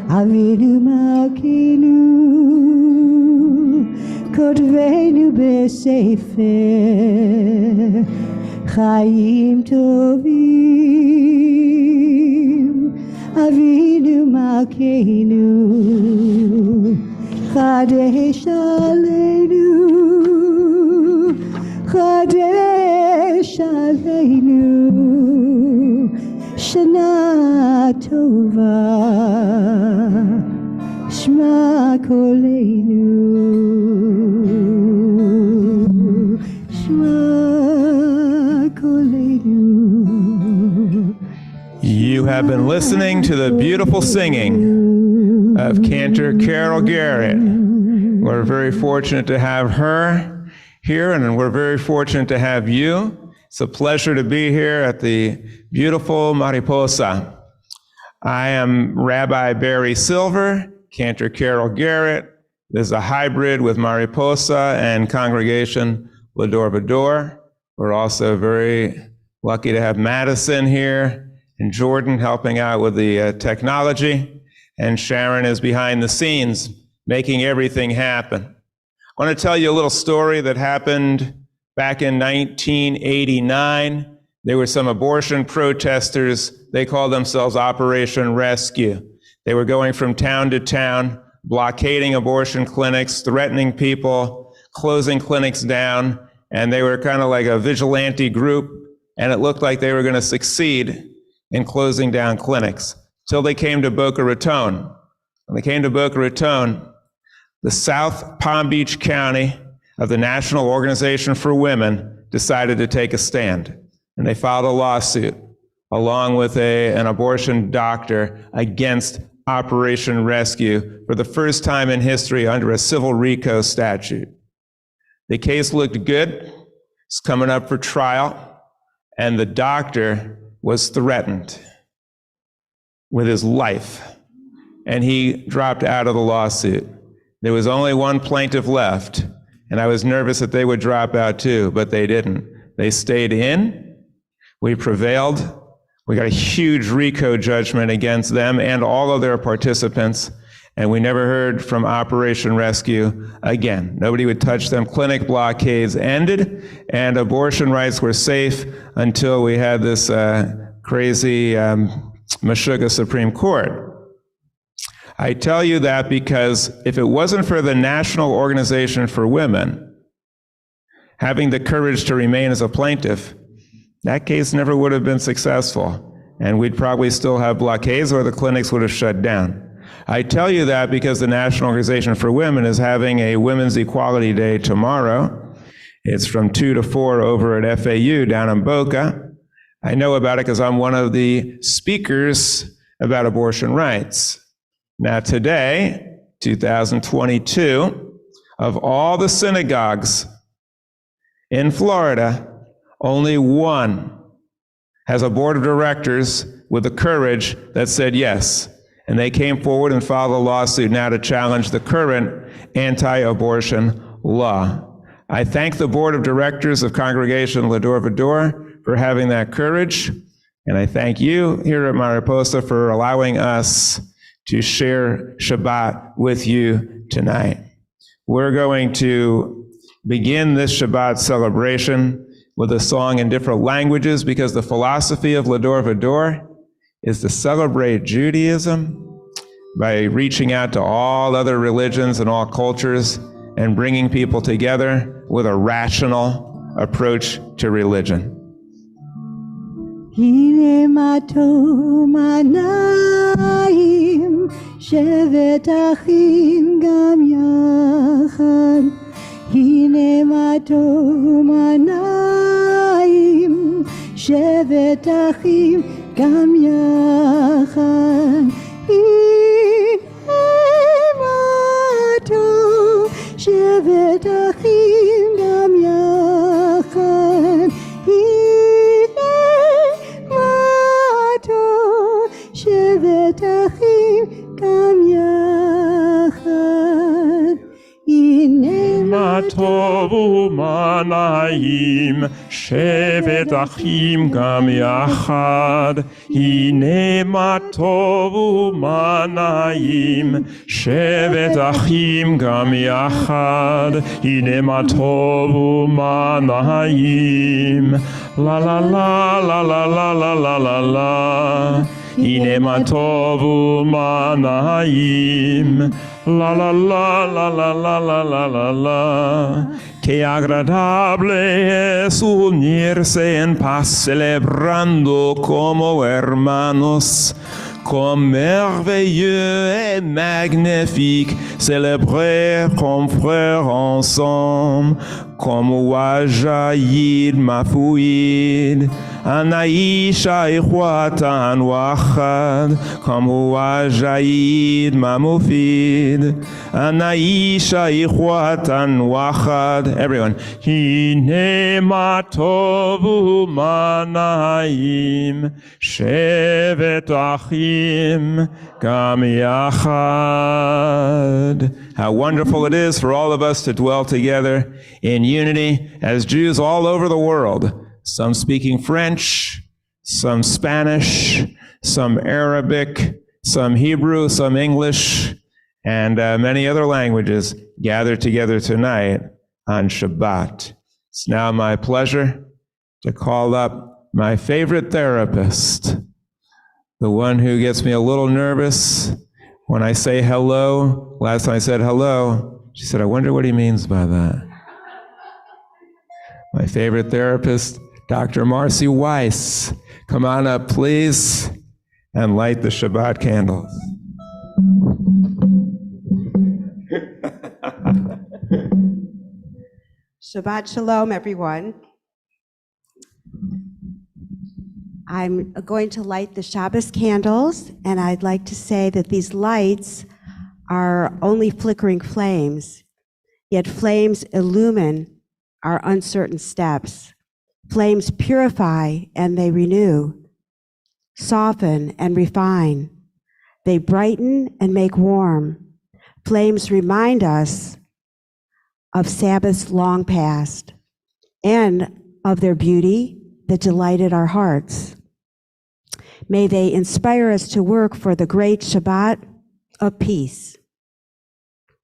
אבינו מלכנו, כותבנו בספר חיים טובים. אבינו מלכנו, חדש עלינו, חדש עלינו, שנה טובה, שמע קולנו, שמע קולנו. You have been listening to the beautiful singing of Cantor Carol Garrett. We're very fortunate to have her here, and we're very fortunate to have you. It's a pleasure to be here at the beautiful Mariposa. I am Rabbi Barry Silver. Cantor Carol Garrett is a hybrid with Mariposa and congregation L'Dor Va-Dor. We're also very lucky to have Madison here and Jordan helping out with the technology, and Sharon is behind the scenes making everything happen. I want to tell you a little story that happened back in 1989. There were some abortion protesters. They called themselves Operation Rescue. They were going from town to town, blockading abortion clinics, threatening people, closing clinics down, and they were kind of like a vigilante group, and it looked like they were going to succeed in closing down clinics, till they came to Boca Raton. When they came to Boca Raton, the South Palm Beach County of the National Organization for Women decided to take a stand, and they filed a lawsuit along with an abortion doctor against Operation Rescue for the first time in history under a civil RICO statute. The case looked good. It's coming up for trial, and the doctor was threatened with his life, and he dropped out of the lawsuit. There was only one plaintiff left, and I was nervous that they would drop out too, but they didn't. They stayed in. We prevailed. We got a huge RICO judgment against them and all of their participants, and we never heard from Operation Rescue again. Nobody would touch them. Clinic blockades ended, and abortion rights were safe until we had this crazy Meshuggah Supreme Court. I tell you that because if it wasn't for the National Organization for Women having the courage to remain as a plaintiff, that case never would have been successful, and we'd probably still have blockades or the clinics would have shut down. I tell you that because the National Organization for Women is having a Women's Equality Day tomorrow. It's from 2 to 4 over at FAU down in Boca. I know about it because I'm one of the speakers about abortion rights. Now today, 2022, of all the synagogues in Florida, only one has a board of directors with the courage that said yes. And they came forward and filed a lawsuit now to challenge the current anti-abortion law. I thank the board of directors of Congregation L'Dor Va-Dor for having that courage, and I thank you here at Mariposa for allowing us to share Shabbat with you tonight. We're going to begin this Shabbat celebration with a song in different languages because the philosophy of L'Dor Va-Dor is to celebrate Judaism by reaching out to all other religions and all cultures and bringing people together with a rational approach to religion. הנה מה טוב עיניים, שבת אחים גם יחד. הנה מה טוב עיניים, שבת אחים גם יחד. הנה מה טוב, שבת אחים גם יחד. שבת אחים גם יחד. הנה מה טוב ומה נעים, שבת אחים גם יחד, הנה מה טוב ומה נעים. שבת אחים גם יחד, הנה מה טוב ומה נעים. לה לה לה לה לה לה לה לה לה לה, הנה מה טוב ומה na'im. La la la la la la la la la la. Qué agradable es unirse en paz, celebrando como hermanos. Comme merveilleux et magnifique, célébrer comme frères ensemble, comme wajayid mafouid, anaïsha ikhwatan wachad, comme wajayid mamufid, anaïsha ikhwatan wachad. Everyone. Hine ma tovu manaim, shevet achim gam yachad. How wonderful it is for all of us to dwell together in unity as Jews all over the world, some speaking French, some Spanish, some Arabic, some Hebrew, some English, and many other languages gathered together tonight on Shabbat. It's now my pleasure to call up my favorite therapist, the one who gets me a little nervous when I say hello. Last time I said hello, she said, I wonder what he means by that. My favorite therapist, Dr. Marcy Weiss. Come on up, please, and light the Shabbat candles. Shabbat Shalom, everyone. I'm going to light the Shabbos candles, and I'd like to say that these lights are only flickering flames, yet flames illumine our uncertain steps. Flames purify and they renew, soften and refine. They brighten and make warm. Flames remind us of Sabbaths long past and of their beauty that delighted our hearts. May they inspire us to work for the great Shabbat of peace.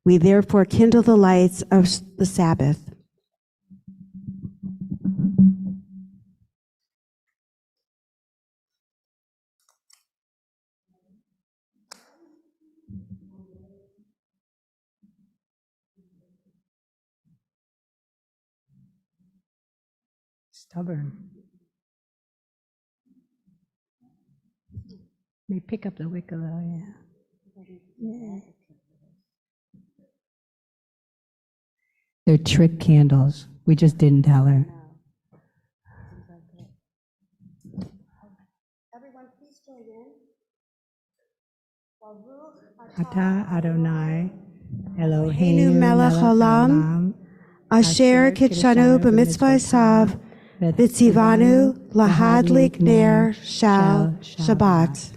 We therefore kindle the lights of the Sabbath. Stubborn. May pick up the wick a little, yeah. They're trick candles. We just didn't tell her. Everyone, please join in. Ata Adonai Eloheinu Eloheinu melech haolam, asher kitshanu b'mitzvah sav, v'tzivanu lahadlik ner shal Shabbat.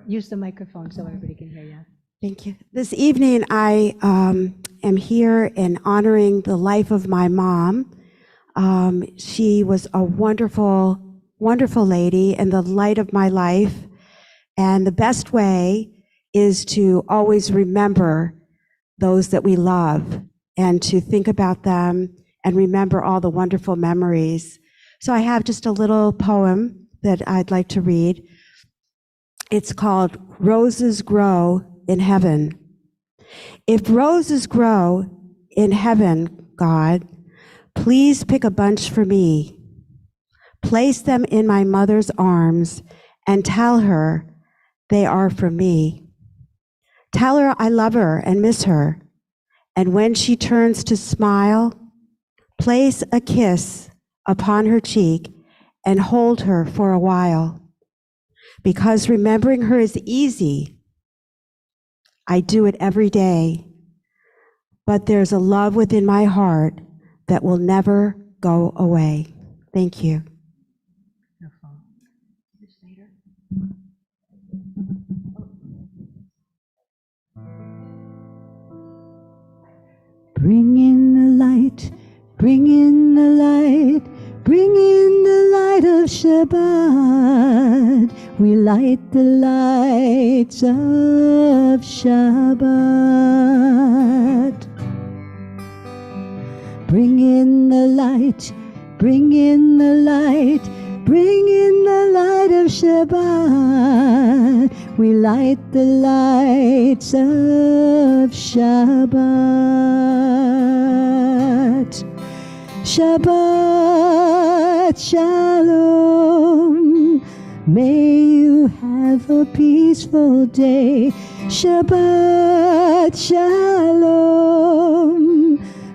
Use the microphone so everybody can hear you. Thank you. This evening, I am here in honoring the life of my mom. She was a wonderful, wonderful lady and the light of my life. And the best way is to always remember those that we love and to think about them and remember all the wonderful memories. So I have just a little poem that I'd like to read. It's called Roses Grow in Heaven. If roses grow in heaven, God, please pick a bunch for me. Place them in my mother's arms and tell her they are for me. Tell her I love her and miss her. And when she turns to smile, place a kiss upon her cheek and hold her for a while. Because remembering her is easy. I do it every day. But there's a love within my heart that will never go away. Thank you. bring in the light, bring in the light of Shabbat. We light the lights of Shabbat. Bring in the light, bring in the light, bring in the light of Shabbat. We light the lights of Shabbat. Shabbat Shalom. May you have a peaceful day. Shabbat Shalom.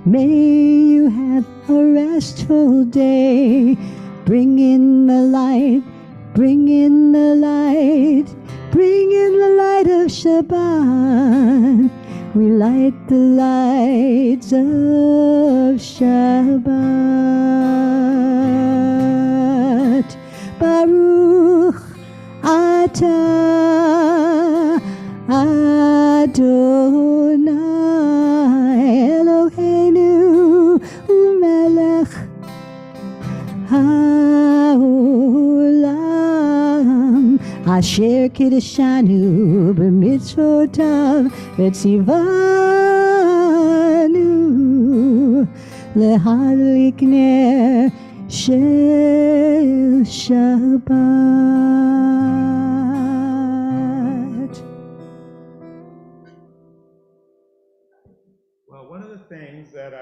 May you have a restful day. Bring in the light, bring in the light, bring in the light of Shabbat. We light the lights of Shabbat. Baruch atah Adonai Eloheinu umelech haolam asher kiddushanu b'mitzvotav v'tzivanu lehadlik ner shel Shabbat. Well, one of the things that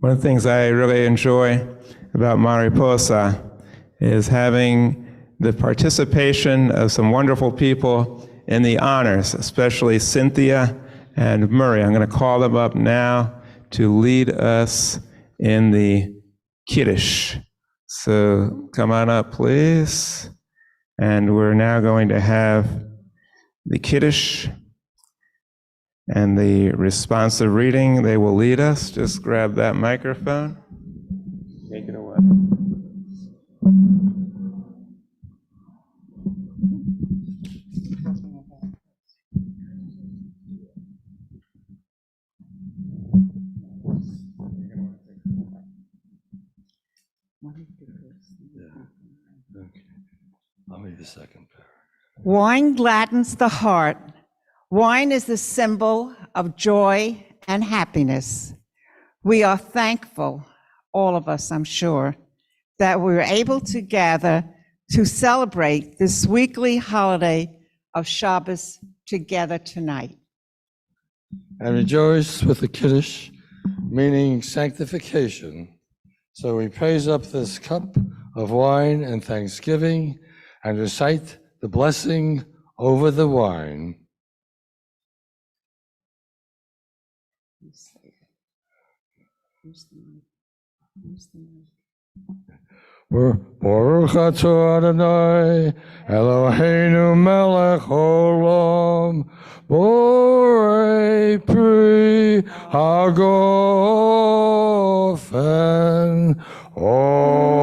One of the things I really enjoy about Mariposa is having the participation of some wonderful people in the honors, especially Cynthia and Murray. I'm going to call them up now to lead us in the Kiddush. So come on up, please. And we're now going to have the Kiddush and the responsive reading. They will lead us. Just grab that microphone. Take it away. I'll read the second paragraph. Wine gladdens the heart. Wine is the symbol of joy and happiness. We are thankful, all of us, I'm sure, that we're able to gather to celebrate this weekly holiday of Shabbos together tonight. And rejoice with the Kiddush, meaning sanctification. So we praise up this cup of wine and thanksgiving and recite the blessing over the wine. Baruch atah Adonai Eloheinu melech olam borei pri hagofen. Amen.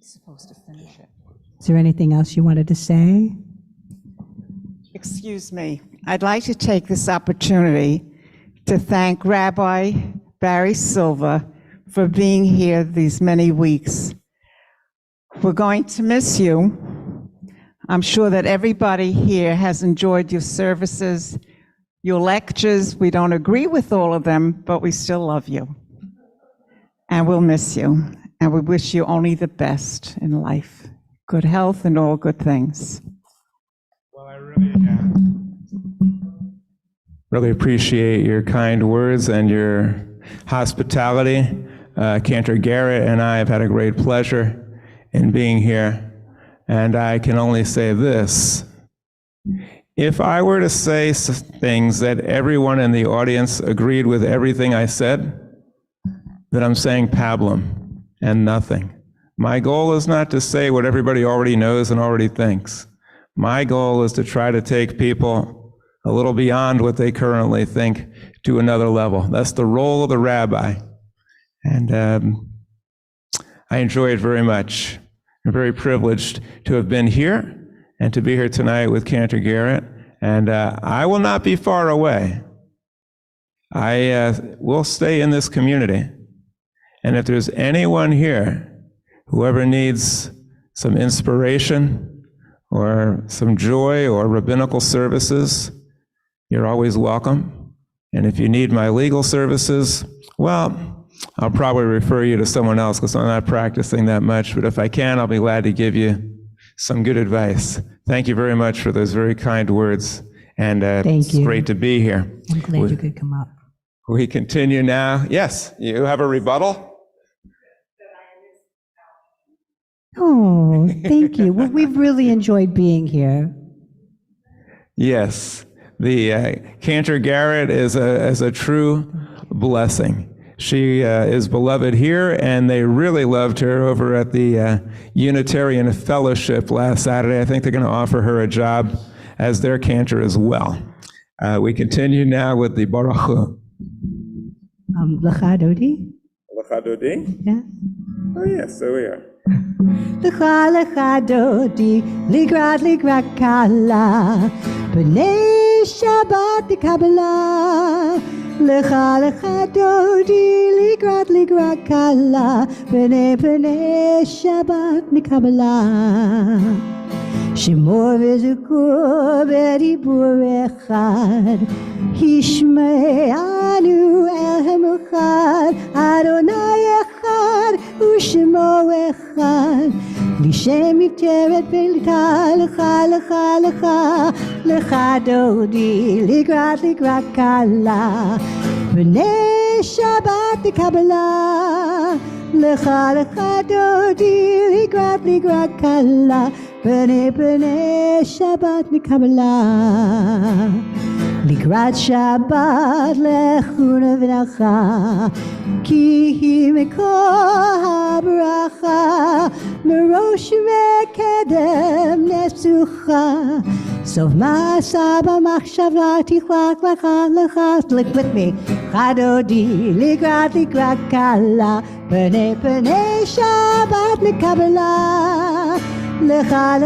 Supposed to finish it. Is there anything else you wanted to say? Excuse me. I'd like to take this opportunity to thank Rabbi Barry Silva for being here these many weeks. We're going to miss you. I'm sure that everybody here has enjoyed your services, your lectures. We don't agree with all of them, but we still love you. And we'll miss you. And we wish you only the best in life. Good health and all good things. Well, I really appreciate your kind words and your hospitality. Cantor Garrett and I have had a great pleasure in being here. And I can only say this. If I were to say things that everyone in the audience agreed with everything I said, then I'm saying pablum and nothing. My goal is not to say what everybody already knows and already thinks. My goal is to try to take people a little beyond what they currently think to another level. That's the role of the rabbi. And I enjoy it very much. I'm very privileged to have been here and to be here tonight with Cantor Garrett. And I will not be far away. I will stay in this community. And if there's anyone here, whoever needs some inspiration or some joy or rabbinical services, you're always welcome. And if you need my legal services, well, I'll probably refer you to someone else because I'm not practicing that much, but if I can, I'll be glad to give you some good advice. Thank you very much for those very kind words, and it's great to be here. I'm glad you could come up. We continue now. Yes, you have a rebuttal? Oh, thank you. Well, we've really enjoyed being here. Yes, the Cantor Garrett is a true blessing. She is beloved here, and they really loved her over at the Unitarian Fellowship last Saturday. I think they're going to offer her a job as their cantor as well. We continue now with the Baruch. L'cha Dodi? L'cha Dodi? Yeah. Oh, yes, so we are. L'cha Dodi, ligrat kala, b'nei Shabbat Kabbalah. L'cha Dodi, ligrat kala, b'nei Shabbat Kabbalah. Shemor v'zukur b'dibur echad, Hishme'anu Elohem echad, Adonai echad, U'shemo echad. L'shem yivteret v'lita, l'cha Dodi, ligrat kala, b'nei Shabbat Kabbalah. L'cha Dodi, ligrat kala, b'nei Shabbat Kabbalah. Ligrat Shabbat lechuna v'nacha, ki hi mikol ha'bracha, merosh mekedem nesucha. Sof ma'asa b'machshava tichlach lecha. Look with me. Chadodi ligrat kala, b'nei Shabbat Kabbalah. L'cha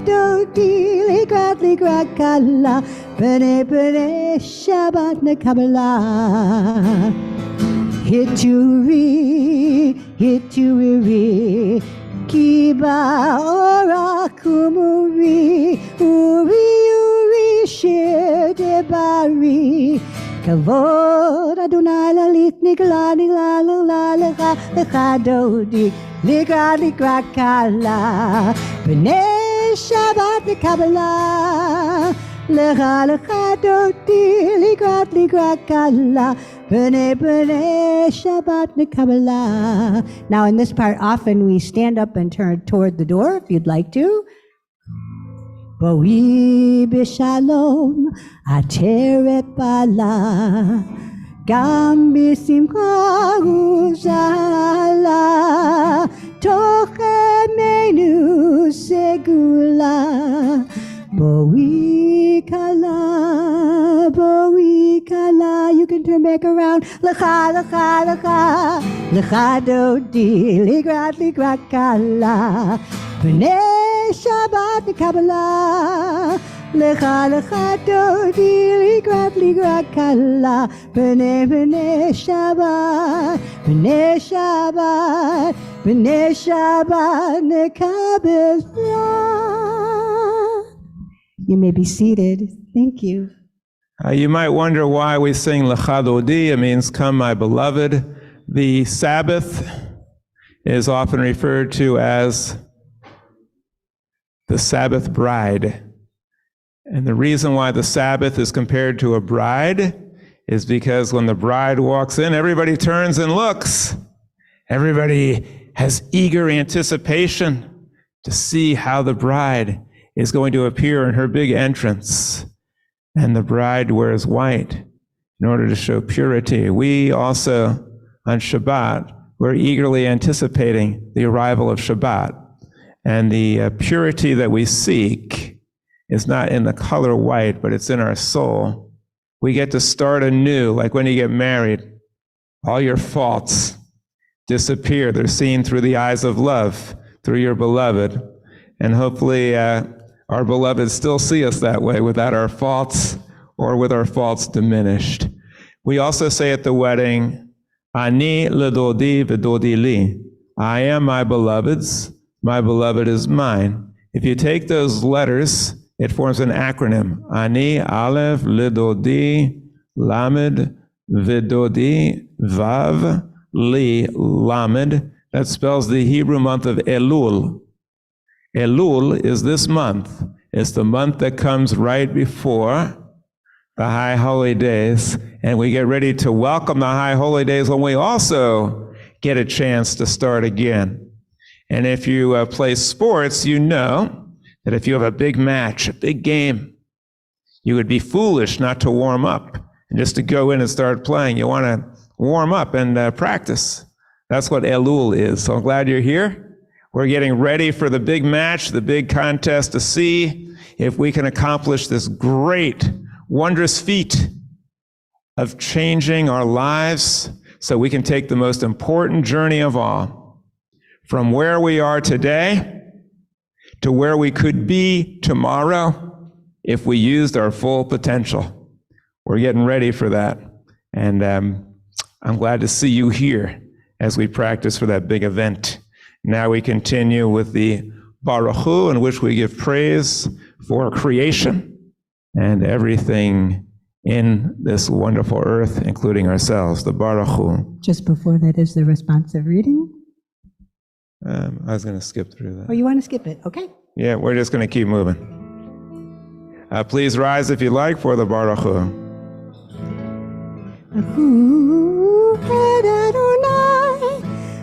Dodi, ligrat kala, b'nei Shabbat Kabbalah. Hituri, ki ba'ora kumuri, uri, shir debari. Kavod Adonai lalit nigla l'cha Dodi, ligrat kala, b'nei Shabbat Kabbalah. L'cha Dodi, ligrat kala, b'nei Shabbat Kabbalah. Now in this part, often we stand up and turn toward the door, if you'd like to. Boi b'shalom, ateret bala, gam b'simcha uzala, toch emenu segula. Boi kala, you can turn back around. L'cha Dodi, ligrat kala, b'nei Shabbat Kabbalah. L'cha Dodi, ligrat kala, b'nei Shabbat Kabbalah. You may be seated. Thank you. You might wonder why we sing L'cha Dodi. It means, come my beloved. The Sabbath is often referred to as the Sabbath bride. And the reason why the Sabbath is compared to a bride is because when the bride walks in, everybody turns and looks. Everybody has eager anticipation to see how the bride is going to appear in her big entrance. And the bride wears white in order to show purity. We also, on Shabbat, we're eagerly anticipating the arrival of Shabbat. And the purity that we seek is not in the color white, but it's in our soul. We get to start anew, like when you get married. All your faults disappear. They're seen through the eyes of love, through your beloved. And hopefully our beloved still see us that way without our faults or with our faults diminished. We also say at the wedding, Ani l'dodi v'dodi li. I am my beloved's, my beloved is mine. If you take those letters, it forms an acronym. Ani, Aleph, l'dodi, Lamed, v'dodi, Vav, Li, Lamed. That spells the Hebrew month of Elul. Elul is this month. It's the month that comes right before the High Holy Days, and we get ready to welcome the High Holy Days when we also get a chance to start again. And if you play sports, you know that if you have a big match, a big game, you would be foolish not to warm up and just to go in and start playing. You want to warm up and practice. That's what Elul is. So I'm glad you're here. We're getting ready for the big match, the big contest, to see if we can accomplish this great, wondrous feat of changing our lives so we can take the most important journey of all, from where we are today to where we could be tomorrow if we used our full potential. We're getting ready for that. And I'm glad to see you here as we practice for that big event. Now we continue with the Baruch Hu, in which we give praise for creation and everything in this wonderful earth, including ourselves, the Baruch Hu. Just before that is the responsive reading. I was going to skip through that. Oh, you want to skip it? Okay. Yeah, we're just going to keep moving. Please rise if you like for the Baruch Hu. Hu et Adonai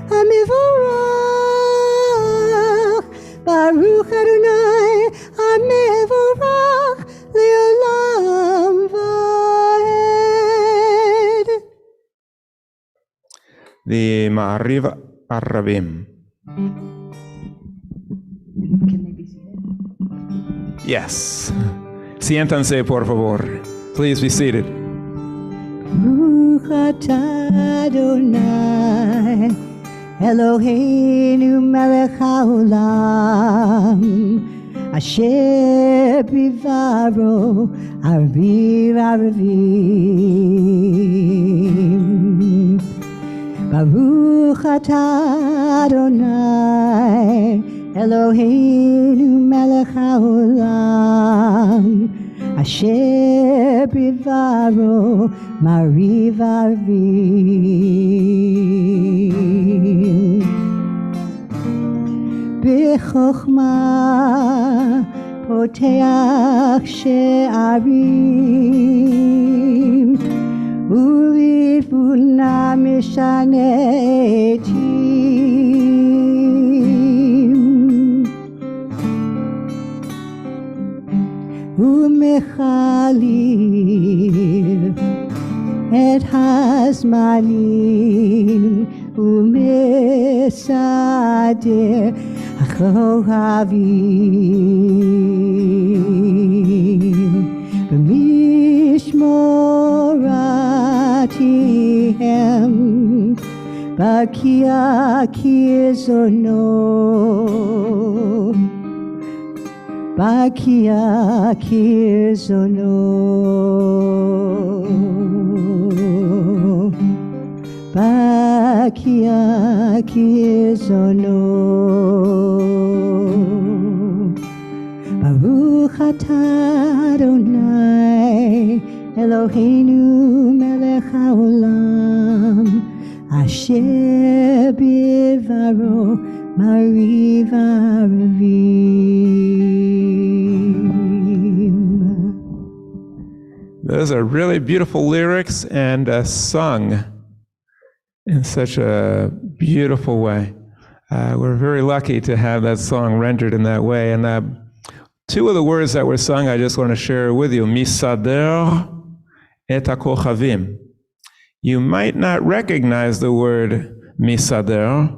HaMevorach, Baruch Adonai HaMevorach Le'olam Va'ed. The Ma'ariv Arabim. Can they be seated? Yes. Siéntanse, por favor. Please be seated. Baruch atah Adonai Eloheinu melech haolam asher bivaro aviv aravim. Baruch atah Adonai Eloheinu melech haolam asher bivaro mariv aravim. B'chokhma poteach she'arim ובתבונה משנה עתים ומחליף את הזמנים ומסדר הכוכבים במשמורתיהם בקיע כרצונו בקיע כרצונו בקיע כרצונו. Baruch atah Adonai Eloheinu melech haolam asher bivaro mariv aravim. Those are really beautiful lyrics and sung in such a beautiful way. We're very lucky to have that song rendered in that way. And two of the words that were sung, I just want to share with you. Misader et hakochavim. You might not recognize the word misader,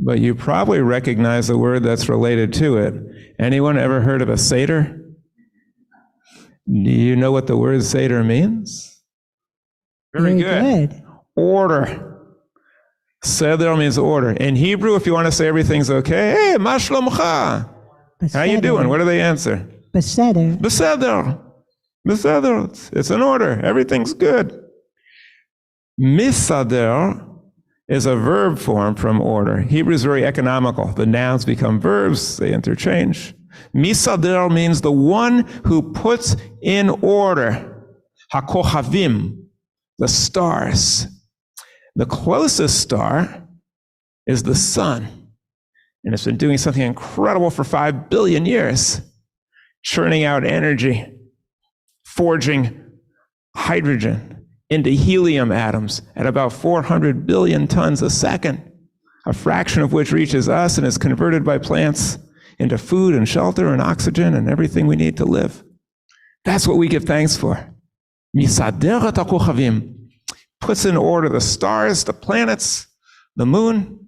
but you probably recognize the word that's related to it. Anyone ever heard of a Seder? Do you know what the word Seder means? Very good. Order. Seder means order. In Hebrew, if you want to say everything's okay, hey, ma shlomcha. How you doing? What do they answer? Beseder. Beseder. Beseder. It's in order. Everything's good. Misader is a verb form from order. Hebrew is very economical. The nouns become verbs. They interchange. Misader means the one who puts in order. HaKochavim, the stars. The closest star is the sun. And it's been doing something incredible for 5 billion years, churning out energy, forging hydrogen into helium atoms at about 400 billion tons a second, a fraction of which reaches us and is converted by plants into food and shelter and oxygen and everything we need to live. That's what we give thanks for. Misader et HaKochavim, puts in order the stars, the planets, the moon,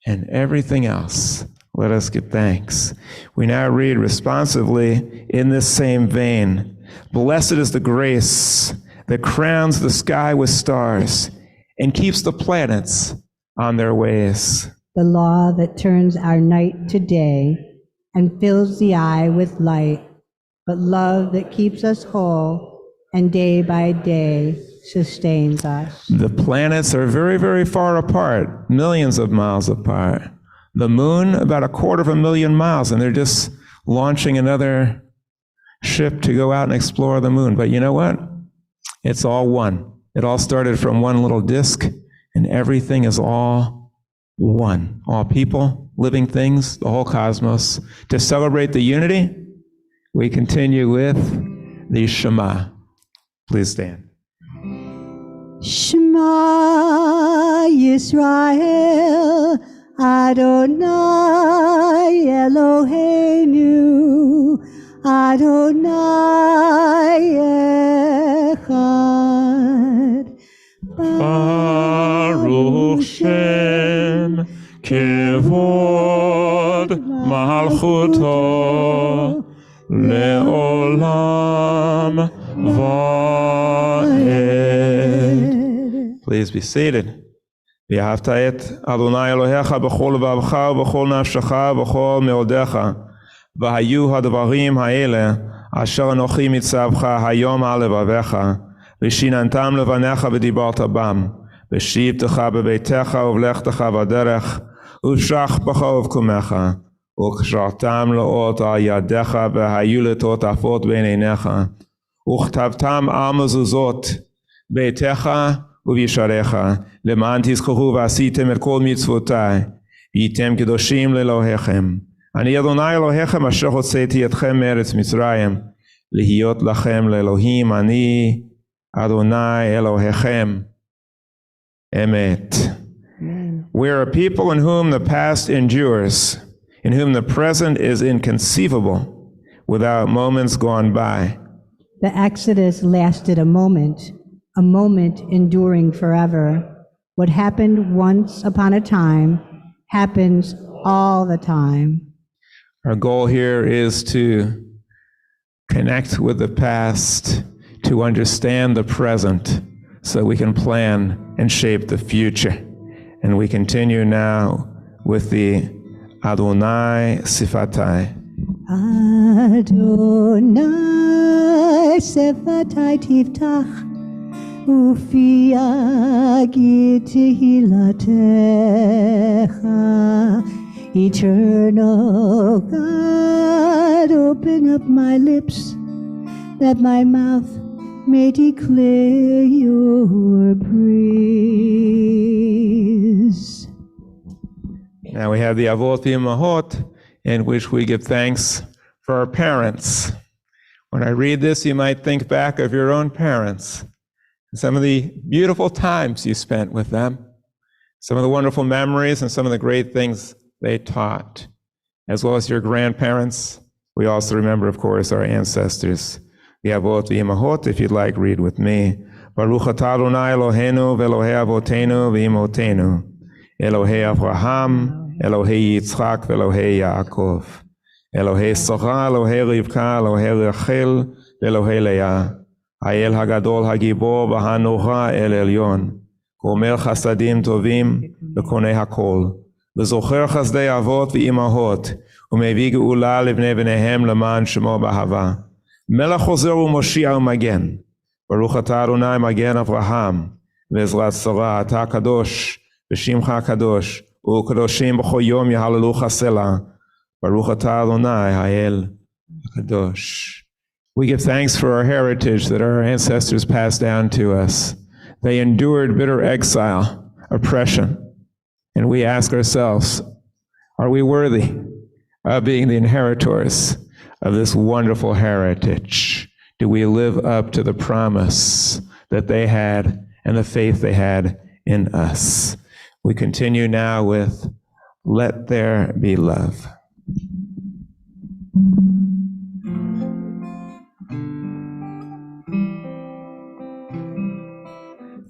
and everything else. Let us give thanks. We now read responsively in this same vein. Blessed is the grace that crowns the sky with stars and keeps the planets on their ways. The law that turns our night to day and fills the eye with light, but love that keeps us whole and day by day sustains us. The planets are very, very far apart, millions of miles apart. The moon, about 250,000 miles, and they're just launching another ship to go out and explore the moon. But you know what? It's all one. It all started from one little disk, and everything is all one. All people, living things, the whole cosmos. To celebrate the unity, we continue with the Shema. Please stand. Shema Yisrael, Adonai Eloheinu, Adonai Echad. Baruch Shem Kevod Malchuto Leolam Vaed. Please be seated. ואהבת את אדוני אלוהיך בכל לבבך ובכל נפשך ובכל מאודיך. והיו הדברים האלה אשר אנוכי מצווך היום על לבביך, ושיננתם לבניך ודיברת בם, ושבתך בביתך ובלכתך בדרך, ובשכבך ובקומך, וקשרתם לאות על ידיך, והיו לטוטפות בין עיניך, וכתבתם על מזוזות ביתך ובישעריך, למען תזכרו ועשיתם את כל מצוותיי, והייתם קדושים לאלוהיכם. אני אדוני אלוהיכם אשר הוצאתי אתכם מארץ מצרים, להיות לכם לאלוהים, אני אדוני אלוהיכם. Emet. We are a people in whom the past endures, in whom the present is inconceivable, without moments gone by. The Exodus lasted a moment enduring forever. What happened once upon a time happens all the time. Our goal here is to connect with the past, to understand the present, so we can plan and shape the future. And we continue now with the Adonai Sifatai. Adonai Sifatai Tiftach Ufi Agi Tehilatecha. Eternal God, open up my lips, that my mouth may declare your praise. Now we have the Avot V'Imahot, in which we give thanks for our parents. When I read this, you might think back of your own parents, some of the beautiful times you spent with them, some of the wonderful memories and some of the great things they taught, as well as your grandparents. We also remember, of course, our ancestors. The Avot V'Imahot, if you'd like, read with me. Baruch atah Adonai Eloheinu v'Elohei Avotenu v'Imotenu, Elohei Avraham, Elohei Yitzchak v'Elohei Yaakov, Elohei Sarah, Elohei Rivka, Elohei Rachel, v'Elohei Leah, Ha'el Hagadol Hagibor v'Hanora El Elyon, גומל חסדים טובים וקונה הכל, וזוכר חסדי אבות ואימהות, ומביא גאולה לבני בניהם למען שמו באהבה. מלך חוזר ומושיע ומגן, ברוך אתה אדוני מגן אברהם, ועזרת שרה, אתה הקדוש, ושמך הקדוש, וקדושים בכל יום יהללוך סלה, ברוך אתה אדוני האל הקדוש. We give thanks for our heritage that our ancestors passed down to us. They endured bitter exile, oppression, and we ask ourselves, are we worthy of being the inheritors of this wonderful heritage? Do we live up to the promise that they had and the faith they had in us? We continue now with Let There Be Love.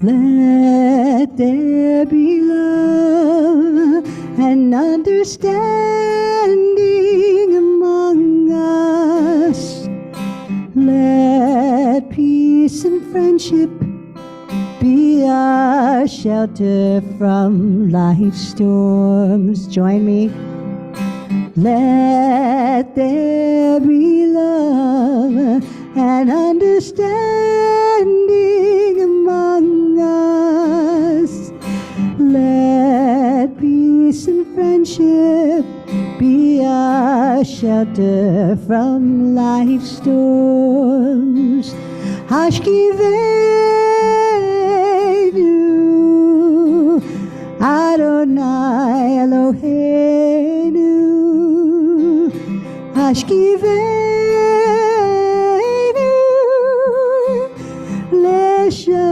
Let there be love and understanding among us. Let peace and friendship be our shelter from life's storms. Join me. Let there be love and understanding among us. Let peace and friendship be our shelter from life's storms. Hashkivenu Adonai Eloheinu. Hashkivenu Leshalom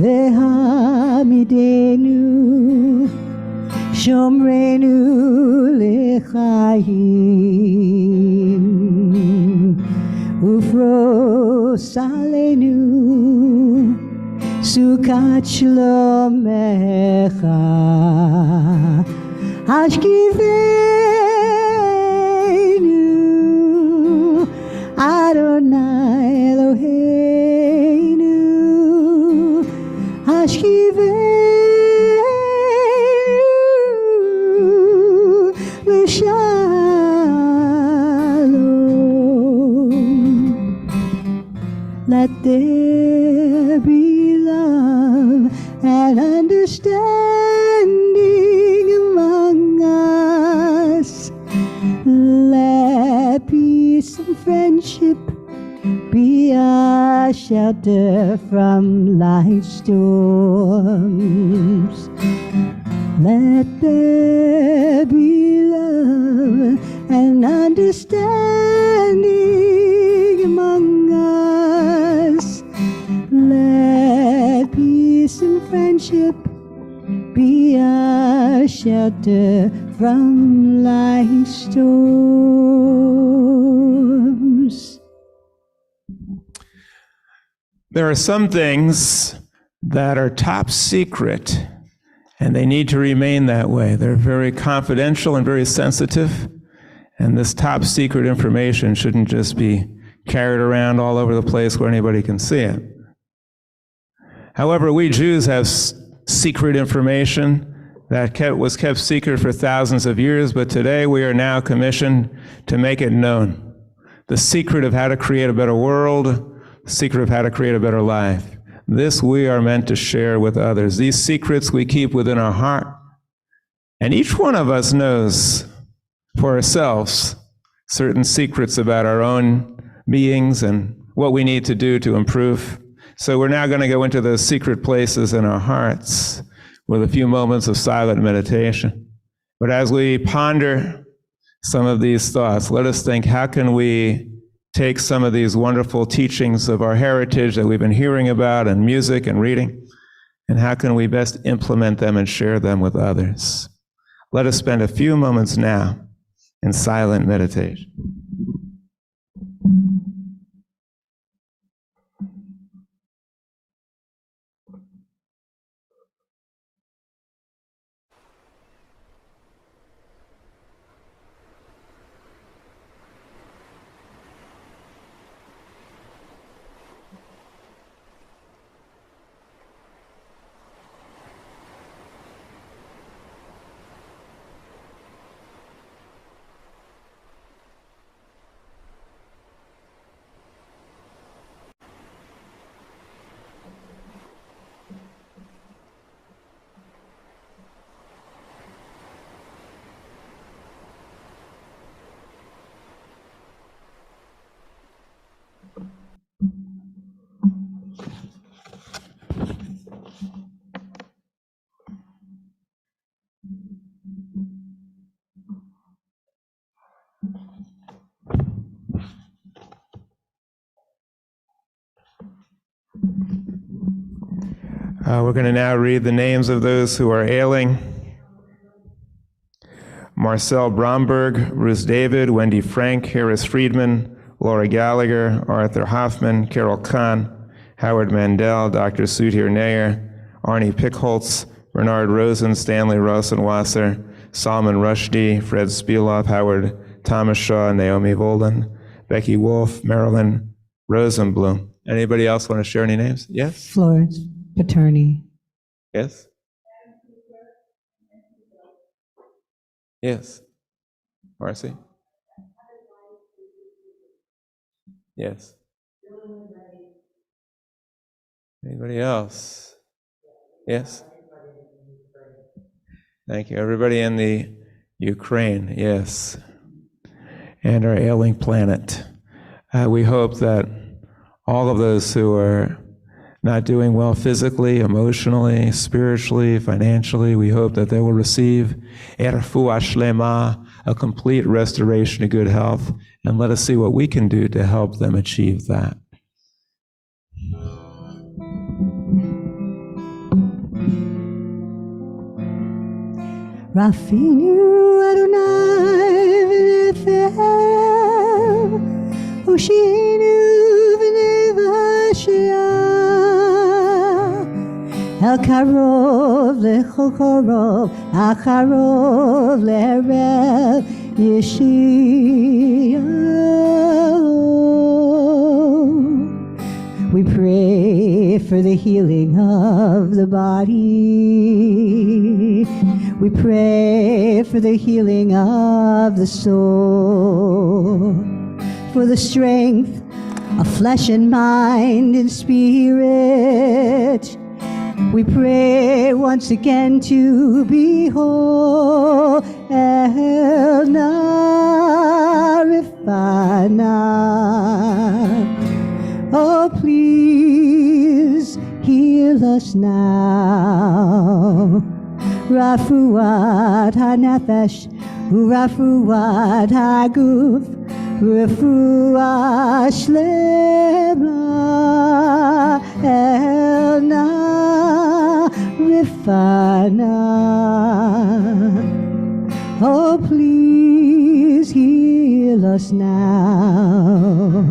Vehamidenu Shomrenu Lechayim Ufrosalenu Sukat Shlomecha Hashkivenu Adonai Eloheinu. Hashkivenu L'Shalom. Let there be love and understanding among us. Let peace and friendship be our shelter from life's storms. Let there be love and understanding among us. Let peace and friendship be our shelter from life's storms. There are some things that are top secret, and they need to remain that way. They're very confidential and very sensitive, and this top secret information shouldn't just be carried around all over the place where anybody can see it. However, we Jews have secret information that was kept secret for thousands of years, but today we are now commissioned to make it known. The secret of how to create a better world, the secret of how to create a better life. This we are meant to share with others. These secrets we keep within our heart, and each one of us knows for ourselves certain secrets about our own beings and what we need to do to improve. So we're now going to go into those secret places in our hearts with a few moments of silent meditation. But as we ponder some of these thoughts, let us think, how can we take some of these wonderful teachings of our heritage that we've been hearing about in music and reading, and how can we best implement them and share them with others? Let us spend a few moments now in silent meditation. We're going to now read the names of those who are ailing. Marcel Bromberg, Ruth David, Wendy Frank, Harris Friedman, Laura Gallagher, Arthur Hoffman, Carol Kahn, Howard Mandel, Dr. Sudhir Nair, Arnie Pickholtz, Bernard Rosen, Stanley Rosenwasser, Salman Rushdie, Fred Spieloff, Howard Thomas Shaw, Naomi Volden, Becky Wolf, Marilyn Rosenblum. Anybody else want to share any names? Yes? Florence Paterni. Yes? Yes. Marcy? Yes. Anybody else? Yes? Thank you. Everybody in the Ukraine, yes. And our ailing planet. We hope that all of those who are not doing well physically, emotionally, spiritually, financially, we hope that they will receive refuah shlema, a complete restoration to good health, and let us see what we can do to help them achieve that. Rafinu Adonai v'nefel, Hoshinu v'nevashia, El Karov lechol korov, Acharov le'erev Yeshia. We pray for the healing of the body. We pray for the healing of the soul, for the strength of flesh and mind and spirit. We pray once again to be whole. El Narifana. Oh, please heal us now. Rafuat hanefesh, Rafuat haguf, Refuah shlema, El Narifana. Oh, please heal us now.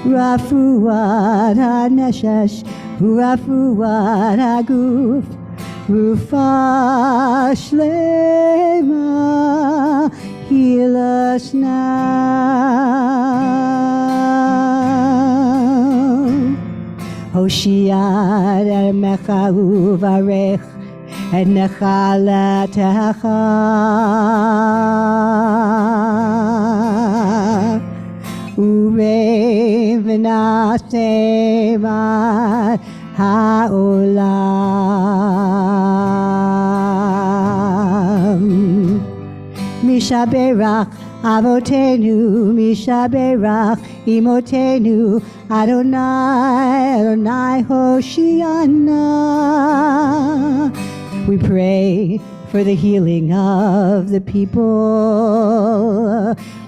Rafuat haneshesh, Rafuat haguf, Refuah shlema, heal us now. Hoshiad emecha uvarech, enecha letecha. Urein v'nasemat ha'olam. Mishaberach avotenu, Mishaberach imotenu, Adonai, Adonai Hoshiana. We pray for the healing of the people.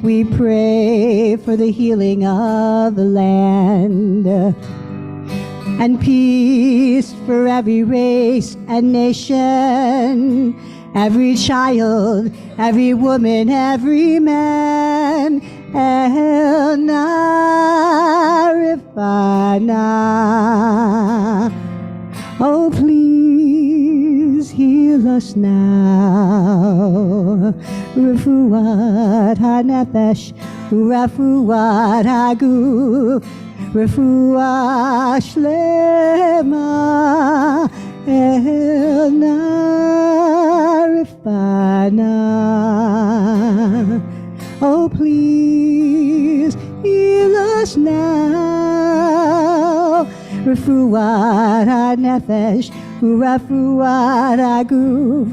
We pray for the healing of the land. And peace for every race and nation, every child, every woman, every man. El Narifana. Oh, please heal us now. Refuat hanefesh, Refuat haguf, Refuah shlema, El Narifana. Oh, please heal us now. Refuat hanefesh, Refuat haguf,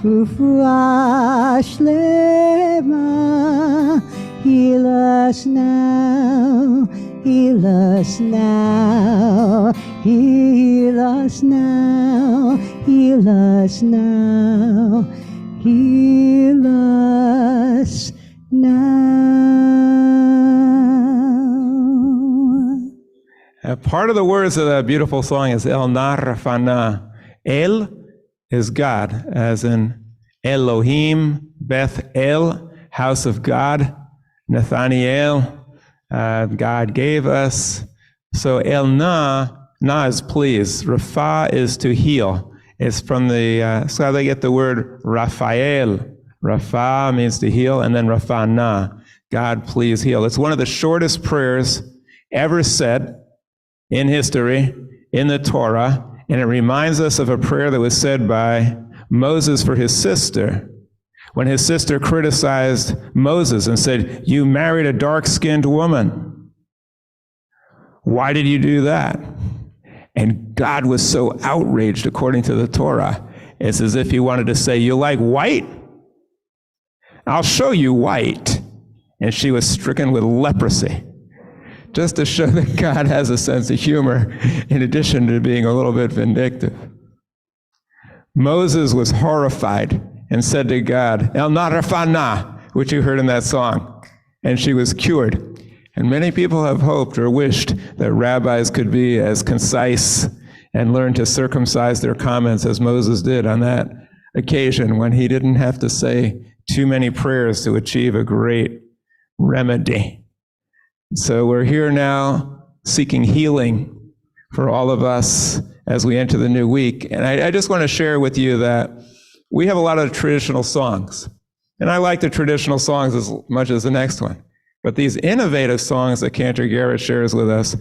Refuah shlema. Heal us now, heal us now, heal us now, heal us now, heal us now. Part of the words of that beautiful song is El Narafana. El is God, as in Elohim, Beth El, house of God, Nathaniel, God gave us. So El Na is please. Rapha is to heal. It's from so how they get the word Raphael. Rapha means to heal, and then Rafana, God please heal. It's one of the shortest prayers ever said in history, in the Torah, and it reminds us of a prayer that was said by Moses for his sister, when his sister criticized Moses and said, "You married a dark-skinned woman. Why did you do that?" And God was so outraged, according to the Torah, it's as if he wanted to say, "You like white? I'll show you white." And she was stricken with leprosy, just to show that God has a sense of humor in addition to being a little bit vindictive. Moses was horrified and said to God, El Narafana, which you heard in that song, and she was cured. And many people have hoped or wished that rabbis could be as concise and learn to circumcise their comments as Moses did on that occasion when he didn't have to say too many prayers to achieve a great remedy. So we're here now seeking healing for all of us as we enter the new week. And I just want to share with you that we have a lot of traditional songs. And I like the traditional songs as much as the next one. But these innovative songs that Cantor Garrett shares with us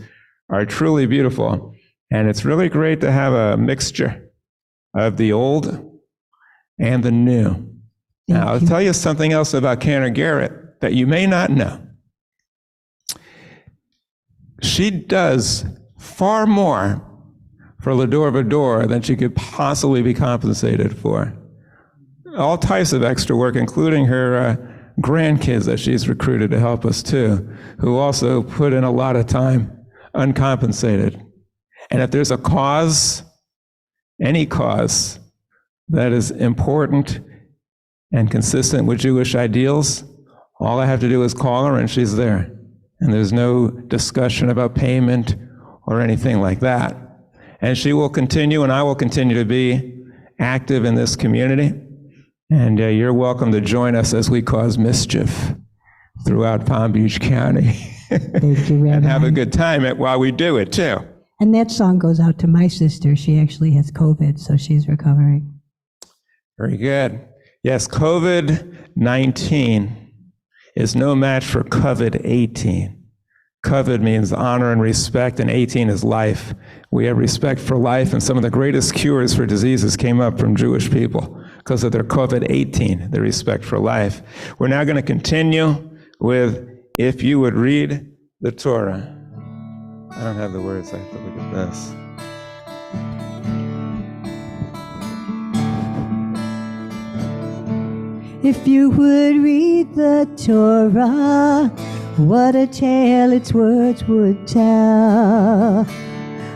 are truly beautiful. And it's really great to have a mixture of the old and the new. Now, I'll tell you something else about Cantor Garrett that you may not know. She does far more for L'Dor Va-Dor than she could possibly be compensated for. All types of extra work, including her grandkids that she's recruited to help us too, who also put in a lot of time uncompensated. And if there's a cause, any cause that is important and consistent with Jewish ideals, all I have to do is call her and she's there. And there's no discussion about payment or anything like that. And she will continue, and I will continue to be active in this community. And you're welcome to join us as we cause mischief throughout Palm Beach County. Thank you, Rabbi. And have a good time while we do it, too. And that song goes out to my sister. She actually has COVID, so she's recovering. Very good. Yes, COVID-19 is no match for COVID-18. COVID means honor and respect, and 18 is life. We have respect for life, and some of the greatest cures for diseases came up from Jewish people because of their COVID-18, their respect for life. We're now going to continue with, if you would read the Torah. I don't have the words, I have to look at this. If you would read the Torah, what a tale its words would tell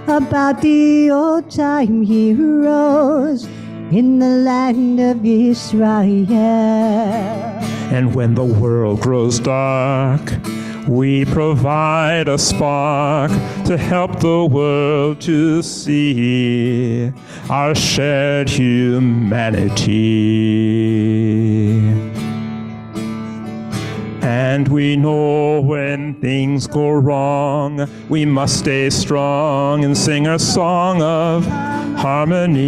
about the old-time heroes in the land of Israel. And when the world grows dark, we provide a spark to help the world to see our shared humanity. And we know when things go wrong, we must stay strong and sing a song of harmony.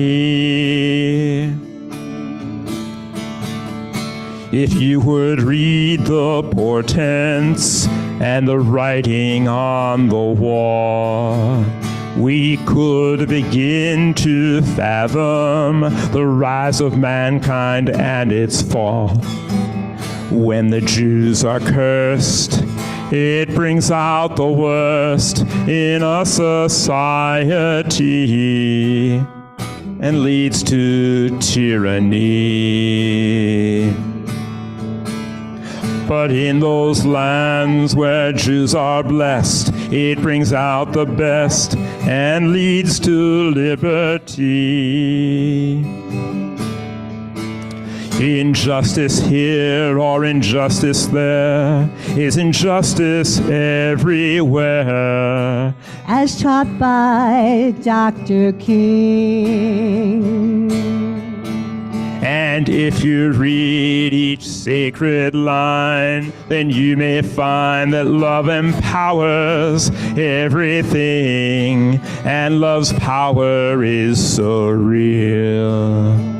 If you would read the portents and the writing on the wall, we could begin to fathom the rise of mankind and its fall. When the Jews are cursed, it brings out the worst in a society and leads to tyranny. But in those lands where Jews are blessed, it brings out the best and leads to liberty. Injustice here or injustice there is injustice everywhere. As taught by Dr. King. And if you read each sacred line, then you may find that love empowers everything, and love's power is so real.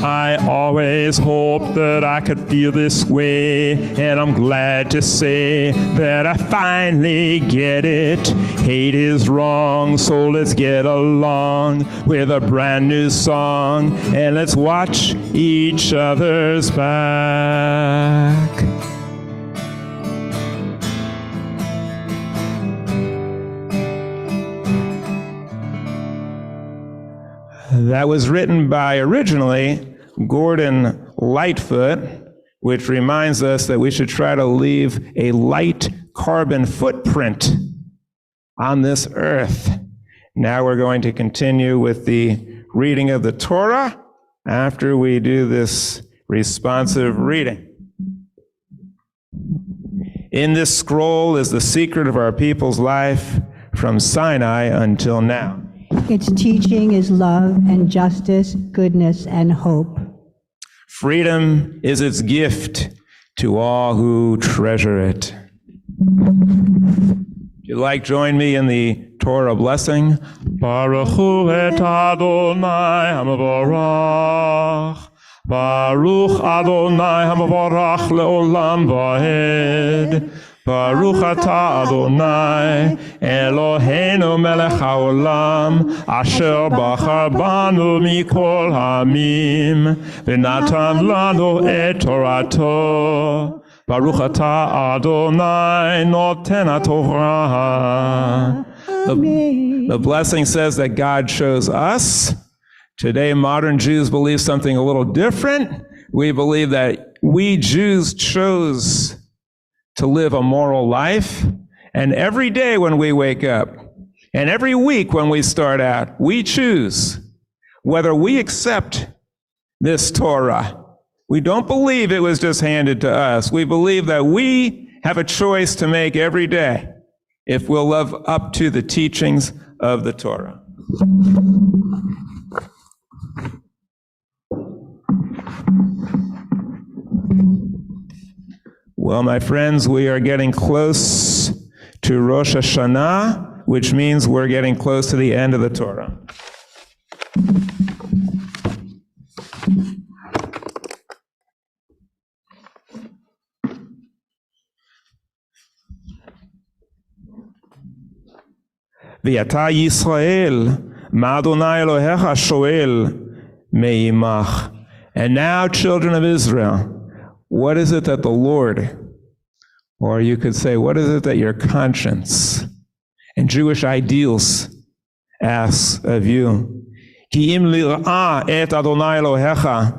I always hoped that I could feel this way, and I'm glad to say that I finally get it. Hate is wrong, so let's get along with a brand new song, and let's watch each other's back. That was written by originally Gordon Lightfoot, which reminds us that we should try to leave a light carbon footprint on this earth. Now we're going to continue with the reading of the Torah after we do this responsive reading. In this scroll is the secret of our people's life from Sinai until now. Its teaching is love and justice, goodness and hope. Freedom is its gift to all who treasure it. If you'd like, join me in the Torah blessing. Baruch hu et Adonai hamavorach. Baruch Adonai hamavorach leolam vaed. Baruch atah Adonai Eloheinu melech haolam asher bachar banu mikol hamim v'natan lanu et Torato. Baruch atah Adonai noten haTorah. The blessing says that God chose us. Today, modern Jews believe something a little different. We believe that we Jews chose to live a moral life. And every day when we wake up, and every week when we start out, we choose whether we accept this Torah. We don't believe it was just handed to us. We believe that we have a choice to make every day if we'll live up to the teachings of the Torah. Well, my friends, we are getting close to Rosh Hashanah, which means we're getting close to the end of the Torah. V'yata Yisrael, ma Adonai Elohecha shoel me'imach. And now, children of Israel, what is it that the Lord, or you could say, what is it that your conscience and Jewish ideals asks of you? Ki im lir'ah et Adonai Elohecha,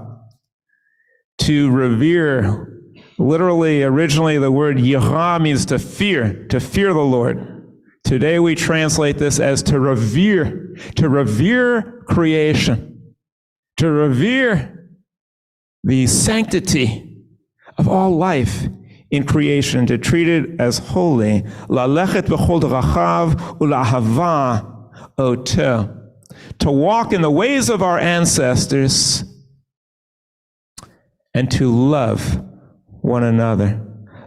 to revere. Literally, originally the word yirah means to fear the Lord. Today we translate this as to revere creation, to revere the sanctity of all life in creation, to treat it as holy. Lalechet b'chol drachav ulahava otel. To walk in the ways of our ancestors and to love one another.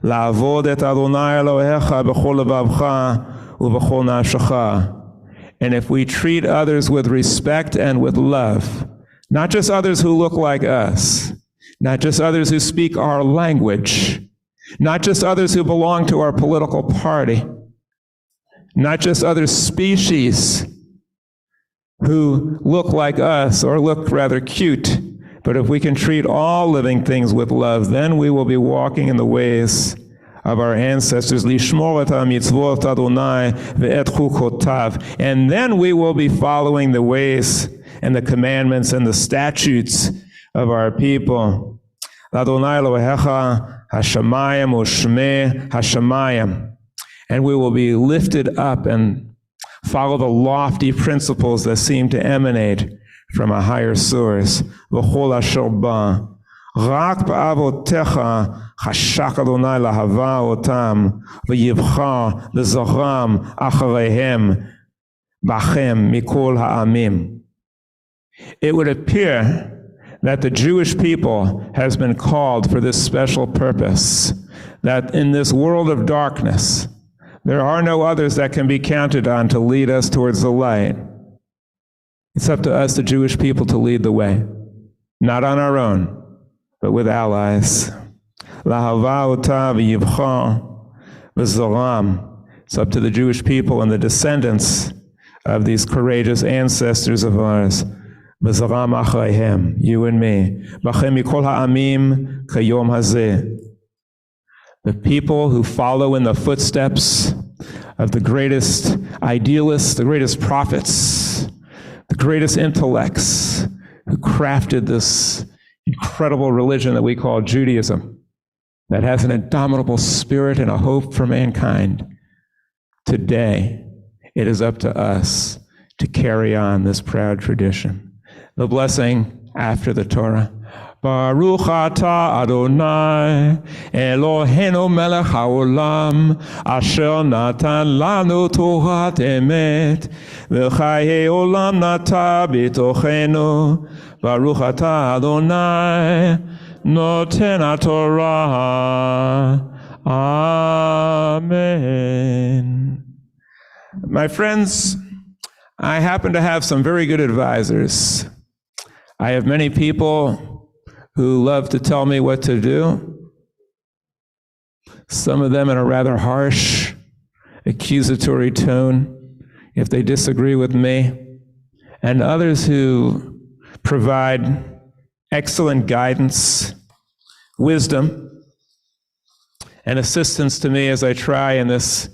La'avod et Adonai Elohecha b'chol levavcha u'b'chol nafshecha. And if we treat others with respect and with love, not just others who look like us, not just others who speak our language, not just others who belong to our political party, not just other species who look like us or look rather cute, but if we can treat all living things with love, then we will be walking in the ways of our ancestors, lishmor et hamitzvot Adonai ve'et chukotav, and then we will be following the ways and the commandments and the statutes of our people. Adonai Elohecha hashamayim u'shmei hashamayim, and we will be lifted up and follow the lofty principles that seem to emanate from a higher source. V'chol asher ba. Rak ba'avotecha chashak Adonai lahava otam v'yivcha v'zoram achareihem bachem mikol ha'amim. It would appear that the Jewish people has been called for this special purpose, that in this world of darkness, there are no others that can be counted on to lead us towards the light. It's up to us, the Jewish people, to lead the way, not on our own, but with allies. Lahava ota v'yivcha v'zoram. It's up to the Jewish people and the descendants of these courageous ancestors of ours. V'zoram achreihem, you and me. B'chem mikol ha'amim kayom hazeh. The people who follow in the footsteps of the greatest idealists, the greatest prophets, the greatest intellects who crafted this incredible religion that we call Judaism, that has an indomitable spirit and a hope for mankind. Today, it is up to us to carry on this proud tradition. The blessing after the Torah. Baruch atah Adonai Eloheinu melech haolam asher natan lanu Torat emet v'chayei olam nata b'tochenu. Baruch atah Adonai noten haTorah. Amen. My friends, I happen to have some very good advisors. I have many people who love to tell me what to do, some of them in a rather harsh, accusatory tone if they disagree with me, and others who provide excellent guidance, wisdom, and assistance to me as I try in this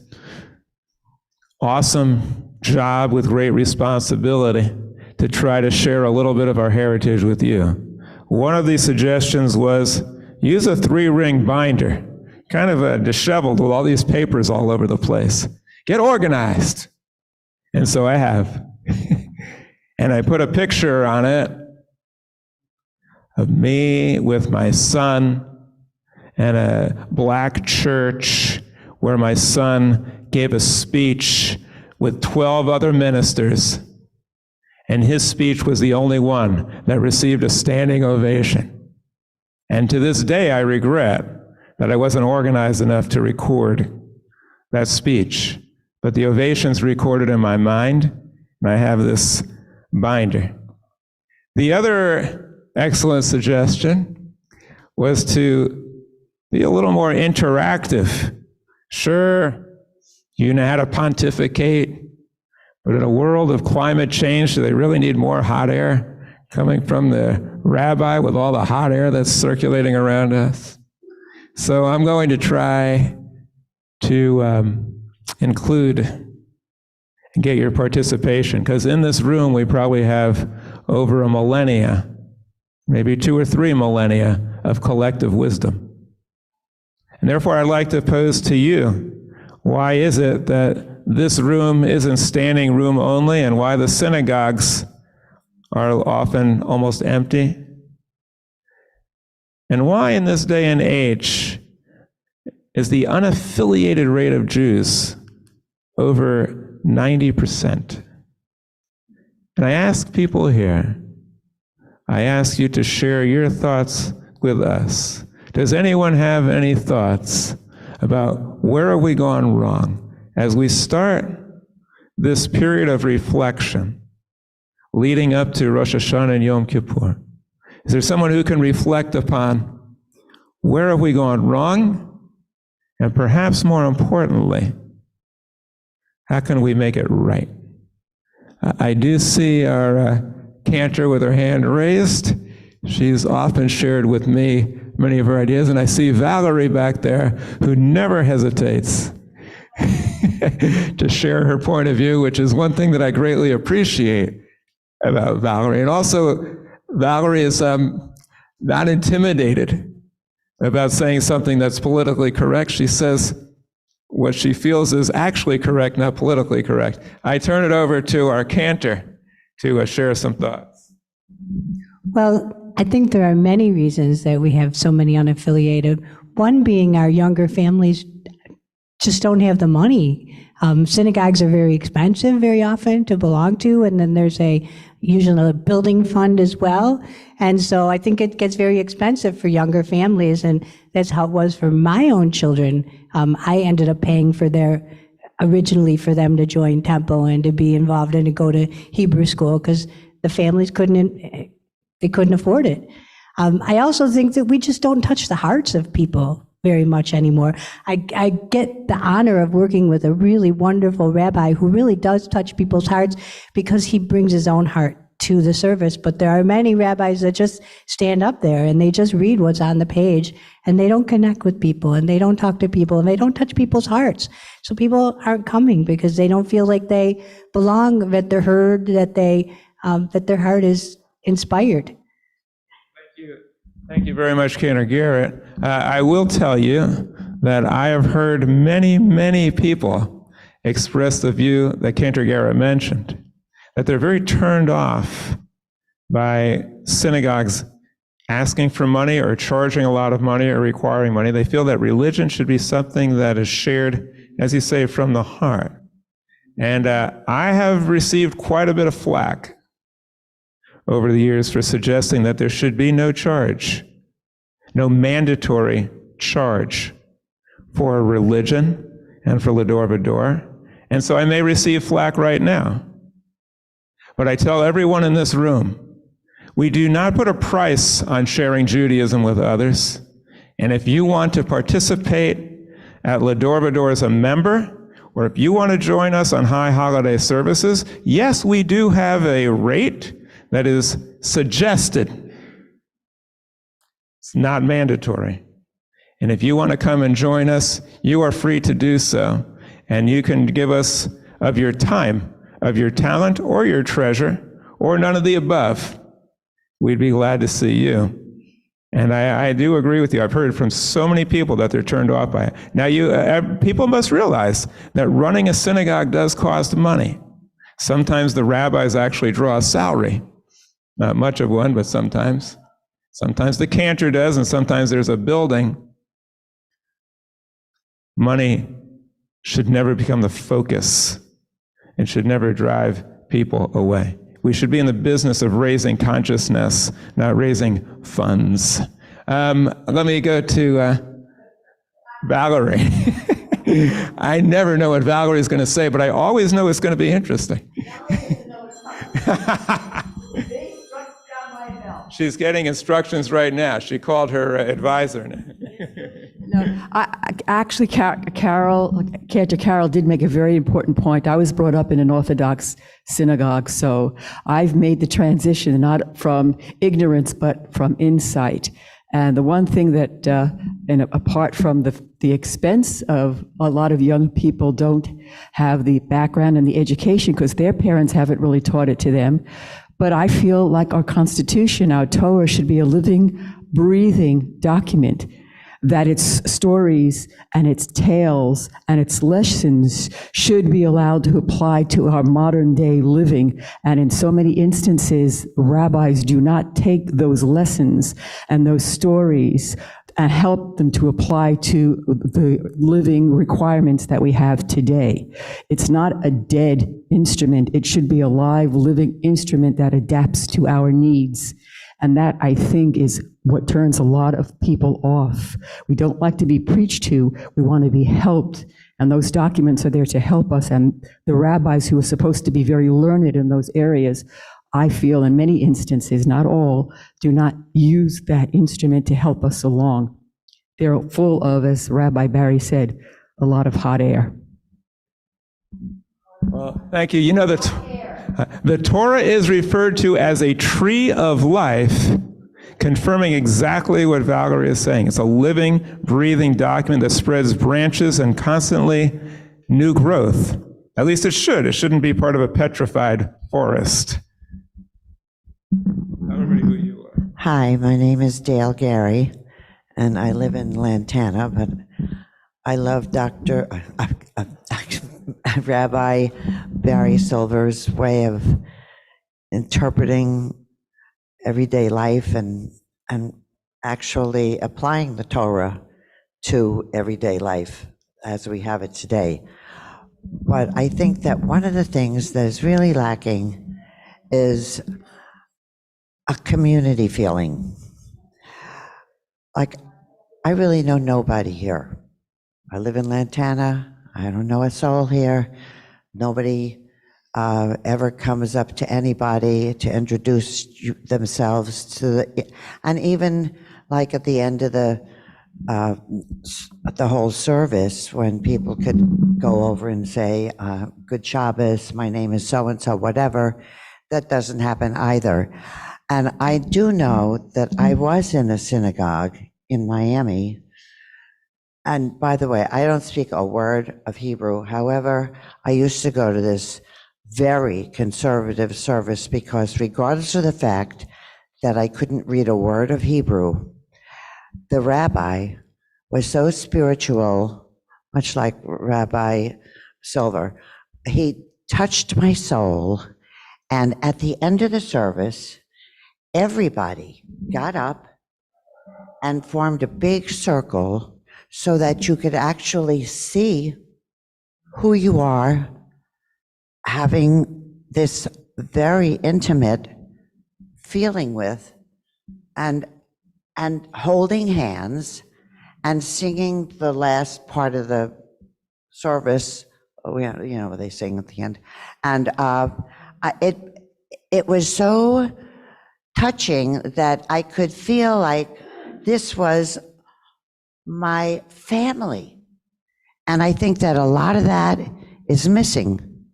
awesome job with great responsibility to try to share a little bit of our heritage with you. One of these suggestions was use a 3-ring binder, kind of disheveled with all these papers all over the place. Get organized. And so I have. And I put a picture on it of me with my son and a black church where my son gave a speech with 12 other ministers. And his speech was the only one that received a standing ovation. And to this day, I regret that I wasn't organized enough to record that speech. But the ovation's recorded in my mind, and I have this binder. The other excellent suggestion was to be a little more interactive. Sure, you know how to pontificate, but in a world of climate change, do they really need more hot air coming from the rabbi with all the hot air that's circulating around us? So I'm going to try to include and get your participation, because in this room we probably have over a millennia, maybe 2 or 3 millennia of collective wisdom. And therefore I'd like to pose to you, why is it that this room isn't standing room only, and why the synagogues are often almost empty? And why in this day and age is the unaffiliated rate of Jews over 90%? And I ask people here, I ask you to share your thoughts with us. Does anyone have any thoughts about where have we gone wrong as we start this period of reflection leading up to Rosh Hashanah and Yom Kippur? Is there someone who can reflect upon where have we gone wrong? And perhaps more importantly, how can we make it right? I do see our Cantor with her hand raised. She's often shared with me many of her ideas, and I see Valerie back there who never hesitates to share her point of view, which is one thing that I greatly appreciate about Valerie. And also, Valerie is not intimidated about saying something that's politically correct. She says what she feels is actually correct, not politically correct. I turn it over to our Cantor to share some thoughts. Well, I think there are many reasons that we have so many unaffiliated. One being our younger families just don't have the money. Synagogues are very expensive very often to belong to, and then there's usually a building fund as well. And so I think it gets very expensive for younger families, and that's how it was for my own children. I ended up paying originally for them to join temple and to be involved and to go to Hebrew school because the families couldn't afford it. I also think that we just don't touch the hearts of people very much anymore. I get the honor of working with a really wonderful rabbi who really does touch people's hearts because he brings his own heart to the service. But there are many rabbis that just stand up there and they just read what's on the page and they don't connect with people and they don't talk to people and they don't touch people's hearts. So people aren't coming because they don't feel like they belong, that they're heard, that their heart is inspired. Thank you very much, Cantor Garrett. I will tell you that I have heard many, many people express the view that Cantor Garrett mentioned, that they're very turned off by synagogues asking for money or charging a lot of money or requiring money. They feel that religion should be something that is shared, as you say, from the heart. And I have received quite a bit of flack over the years for suggesting that there should be no charge, no mandatory charge for religion and for L'Dor Va-Dor. And so I may receive flack right now. But I tell everyone in this room, we do not put a price on sharing Judaism with others. And if you want to participate at L'Dor Va-Dor as a member, or if you want to join us on high holiday services, yes, we do have a rate that is suggested. It's not mandatory. And if you want to come and join us, you are free to do so. And you can give us of your time, of your talent, or your treasure, or none of the above. We'd be glad to see you. And I do agree with you. I've heard from so many people that they're turned off by it. Now, people must realize that running a synagogue does cost money. Sometimes the rabbis actually draw a salary. Not much of one, but sometimes. Sometimes the Cantor does, and sometimes there's a building. Money should never become the focus. It should never drive people away. We should be in the business of raising consciousness, not raising funds. Let me go to Valerie. I never know what Valerie is going to say, but I always know it's going to be interesting. She's getting instructions right now. She called her advisor. No, actually, Cantor Carol did make a very important point. I was brought up in an Orthodox synagogue, so I've made the transition not from ignorance, but from insight. And the one thing that, and apart from the expense of a lot of young people don't have the background and the education because their parents haven't really taught it to them. But I feel like our Constitution, our Torah, should be a living, breathing document, that its stories and its tales and its lessons should be allowed to apply to our modern day living. And in so many instances, rabbis do not take those lessons and those stories and help them to apply to the living requirements that we have today. It's not a dead instrument. It should be a live, living instrument that adapts to our needs. And that, I think, is what turns a lot of people off. We don't like to be preached to. We want to be helped. And those documents are there to help us. And the rabbis who are supposed to be very learned in those areas, I feel in many instances, not all, do not use that instrument to help us along. They're full of, as Rabbi Barry said, a lot of hot air. Well, thank you. You know, the Torah is referred to as a tree of life, confirming exactly what Valerie is saying. It's a living, breathing document that spreads branches and constantly new growth. At least it should. It shouldn't be part of a petrified forest. Tell everybody who you are. Hi, my name is Dale Gary, and I live in Lantana, but I love Rabbi Barry Silver's way of interpreting everyday life and actually applying the Torah to everyday life as we have it today. But I think that one of the things that is really lacking is a community feeling. Like, I really know nobody here. I live in Lantana. I don't know a soul here. Nobody ever comes up to anybody to introduce themselves to and even like at the end of the whole service, when people could go over and say, good Shabbos, my name is so-and-so, whatever, that doesn't happen either. And I do know that I was in a synagogue in Miami. And by the way, I don't speak a word of Hebrew. However, I used to go to this very conservative service because regardless of the fact that I couldn't read a word of Hebrew, the rabbi was so spiritual, much like Rabbi Silver. He touched my soul, and at the end of the service, everybody got up and formed a big circle so that you could actually see who you are, having this very intimate feeling with, and holding hands and singing the last part of the service. You know, they sing at the end. And it was so touching that I could feel like this was my family. And I think that a lot of that is missing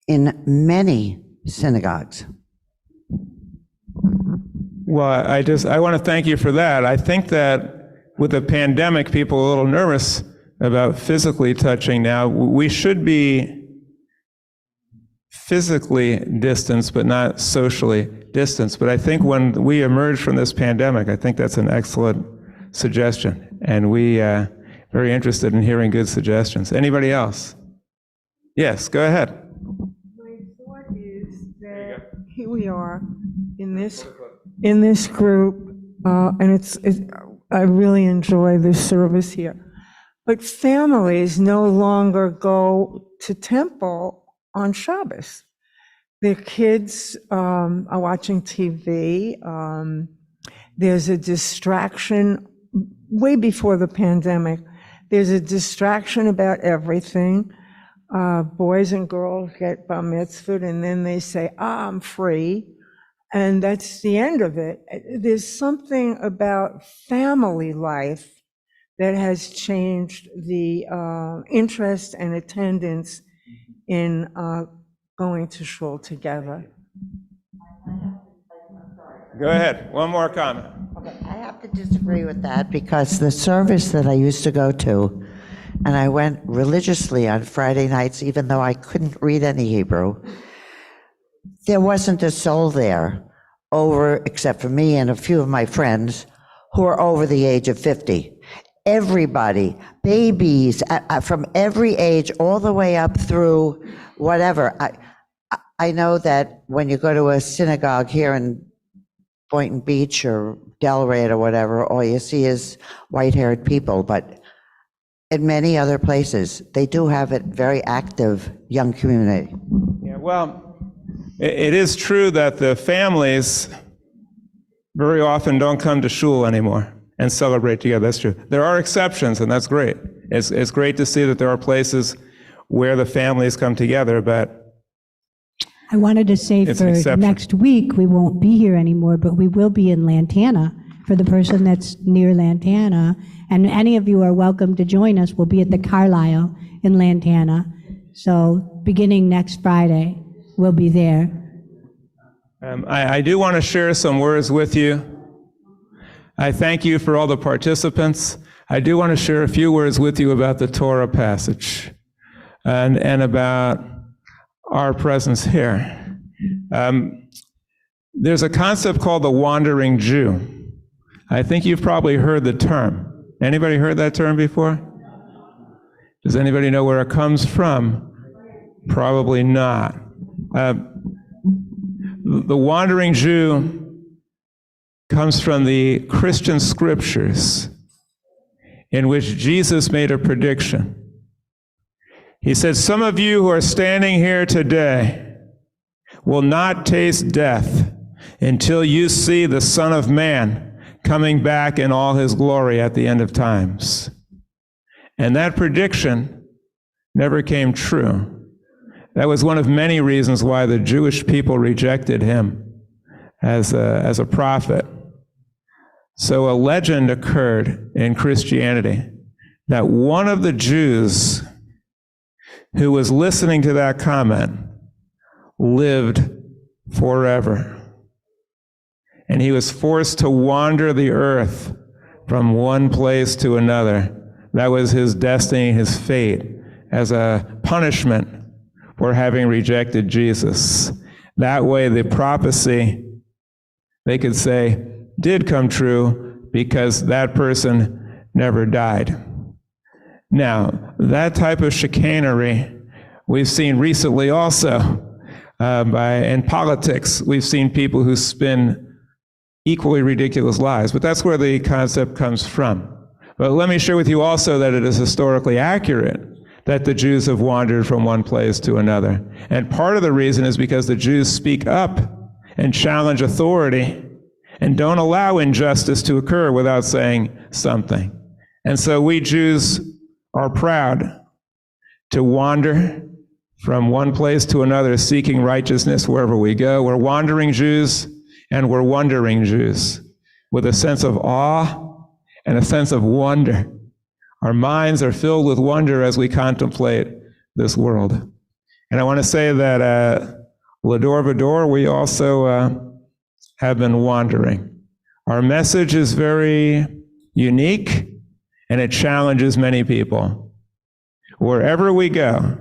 in many synagogues. Well, I want to thank you for that. I think that with the pandemic, people are a little nervous about physically touching now. We should be physically distanced, but not socially distanced. But I think when we emerge from this pandemic, I think that's an excellent suggestion. And we are very interested in hearing good suggestions. Anybody else? Yes, go ahead. My thought is that here we are in this group, and I really enjoy this service here. But families no longer go to temple on Shabbos. Their kids are watching TV. There's a distraction way before the pandemic. There's a distraction about everything. Boys and girls get bar mitzvahed, and then they say, I'm free. And that's the end of it. There's something about family life that has changed the interest and attendance in going to shul together. Go ahead, one more comment. Okay, I have to disagree with that because the service that I used to go to, and I went religiously on Friday nights, even though I couldn't read any Hebrew, there wasn't a soul there except for me and a few of my friends who are over the age of 50. Everybody, babies, from every age, all the way up through whatever. I know that when you go to a synagogue here in Boynton Beach or Delray or whatever, all you see is white-haired people, but in many other places, they do have a very active young community. Yeah, well, it is true that the families very often don't come to shul anymore and celebrate together. That's true. There are exceptions, and that's great. It's great to see that there are places where the families come together, but I wanted to say it's an for exception. next week, we won't be here anymore, but we will be in Lantana for the person that's near Lantana. And any of you are welcome to join us. We'll be at the Carlisle in Lantana. So beginning next Friday, we'll be there. I do want to share some words with you. I thank you for all the participants. I do want to share a few words with you about the Torah passage and about our presence here. There's a concept called the wandering Jew. I think you've probably heard the term. Anybody heard that term before? Does anybody know where it comes from? Probably not. The wandering Jew comes from the Christian scriptures, in which Jesus made a prediction. He said, some of you who are standing here today will not taste death until you see the Son of Man coming back in all his glory at the end of times. And that prediction never came true. That was one of many reasons why the Jewish people rejected him as a prophet. So a legend occurred in Christianity that one of the Jews who was listening to that comment lived forever. And he was forced to wander the earth from one place to another. That was his destiny, his fate, as a punishment for having rejected Jesus. That way the prophecy, they could say, did come true because that person never died. Now, that type of chicanery we've seen recently also in politics. We've seen people who spin equally ridiculous lies, but that's where the concept comes from. But let me share with you also that it is historically accurate that the Jews have wandered from one place to another. And part of the reason is because the Jews speak up and challenge authority and don't allow injustice to occur without saying something. And so we Jews are proud to wander from one place to another, seeking righteousness wherever we go. We're wandering Jews, and we're wondering Jews with a sense of awe and a sense of wonder. Our minds are filled with wonder as we contemplate this world. And I want to say that L'Dor Va-Dor, we also have been wandering. Our message is very unique, and it challenges many people. Wherever we go,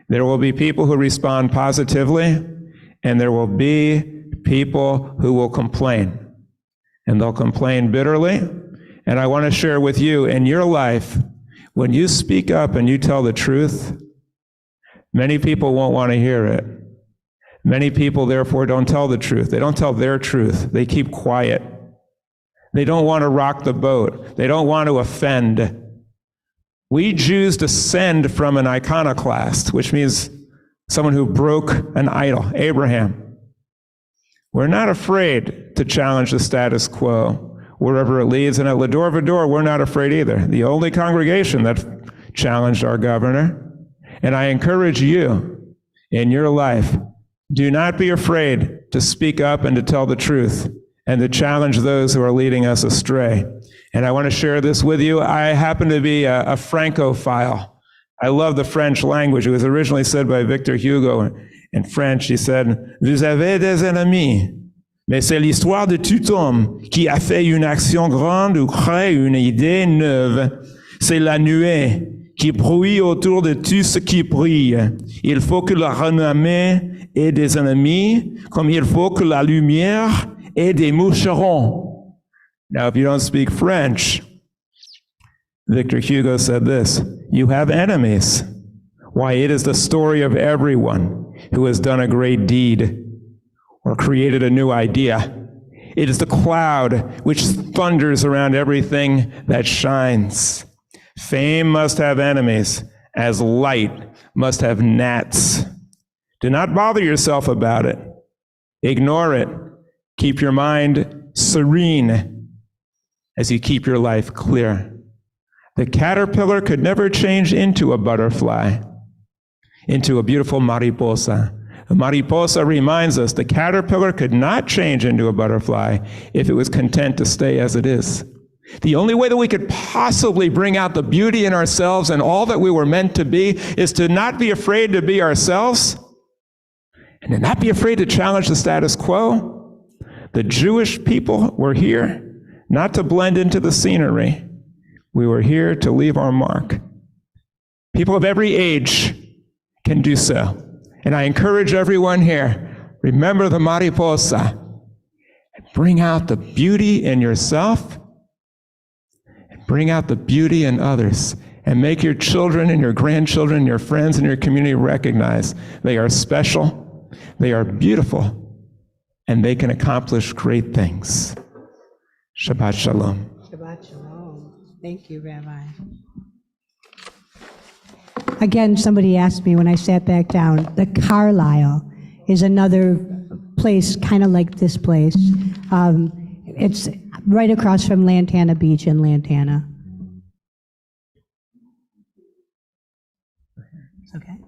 there will be people who respond positively, and there will be people who will complain, and they'll complain bitterly. And I want to share with you, in your life, when you speak up and you tell the truth, many people won't want to hear it. Many people, therefore, don't tell the truth. They don't tell their truth. They keep quiet. They don't want to rock the boat. They don't want to offend. We Jews descend from an iconoclast, which means someone who broke an idol, Abraham. We're not afraid to challenge the status quo wherever it leads, and at L'Dor Va-Dor, we're not afraid either. The only congregation that challenged our governor. And I encourage you in your life, do not be afraid to speak up and to tell the truth and to challenge those who are leading us astray. And I want to share this with you. I happen to be a Francophile. I love the French language. It was originally said by Victor Hugo in French. He said, "Vous avez des ennemis, mais c'est l'histoire de tout homme qui a fait une action grande ou crée une idée neuve. C'est la nuée qui bruit autour de tout ce qui brille. Il faut que la renommée ait des ennemis, comme il faut que la lumière ait des moucherons." Now, if you don't speak French, Victor Hugo said this, "You have enemies. Why, it is the story of everyone who has done a great deed or created a new idea. It is the cloud which thunders around everything that shines. Fame must have enemies, as light must have gnats. Do not bother yourself about it. Ignore it. Keep your mind serene as you keep your life clear. The caterpillar could never change into a butterfly, into a beautiful mariposa. The mariposa reminds us the caterpillar could not change into a butterfly if it was content to stay as it is. The only way that we could possibly bring out the beauty in ourselves and all that we were meant to be is to not be afraid to be ourselves and to not be afraid to challenge the status quo. The Jewish people were here not to blend into the scenery. We were here to leave our mark. People of every age can do so. And I encourage everyone here, remember the mariposa and bring out the beauty in yourself and bring out the beauty in others and make your children and your grandchildren, your friends and your community recognize they are special, they are beautiful, and they can accomplish great things. Shabbat Shalom. Shabbat Shalom. Thank you, Rabbi. Again, somebody asked me when I sat back down, the Carlisle is another place kind of like this place. It's right across from Lantana Beach in Lantana. It's okay.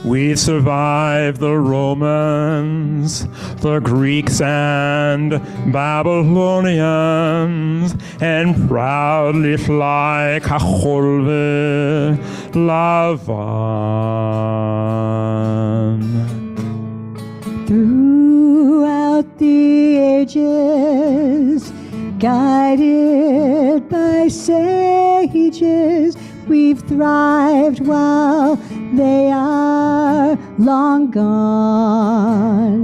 We survived the Romans, the Greeks and Babylonians, and proudly fly Kachol Lavan. Throughout the ages, guided by sages, we've thrived while they are long gone.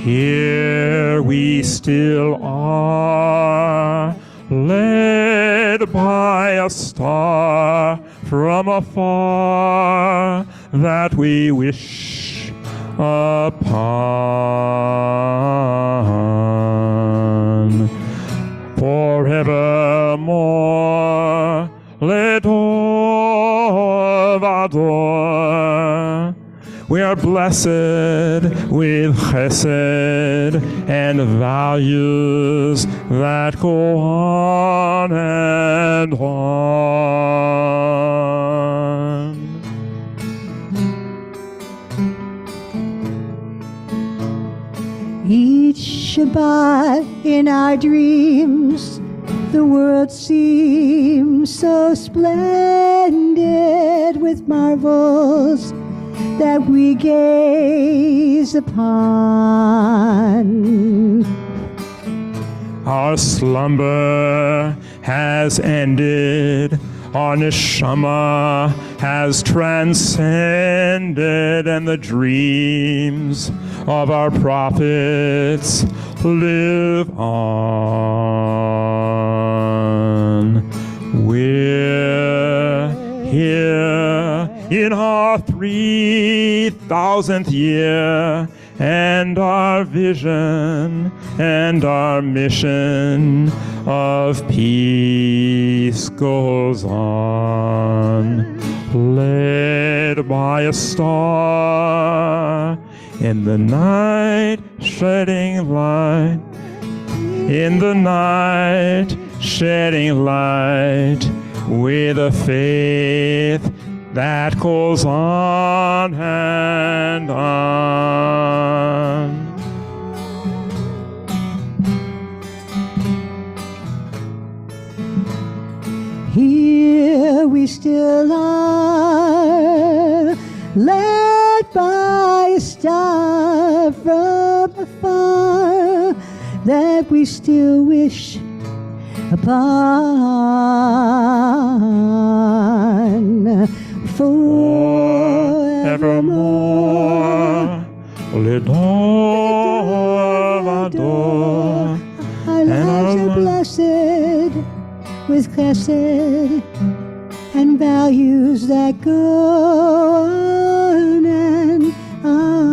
Here we still are, led by a star from afar that we wish upon. Forevermore, L'Dor Va-Dor. We are blessed with chesed and values that go on and on. Each Shabbat in our dreams, the world seems so splendid with marvels that we gaze upon. Our slumber has ended, our neshama has transcended, and the dreams of our prophets live on. We're here in our 3,000th year, and our vision and our mission of peace goes on, led by a star in the night, shedding light, in the night, shedding light, with a faith that goes on and on. Here we still are, led by a star from afar that we still wish upon. Forevermore, L'Dor Va-Dor. Our lives are blessed with chesed and values that go on and on.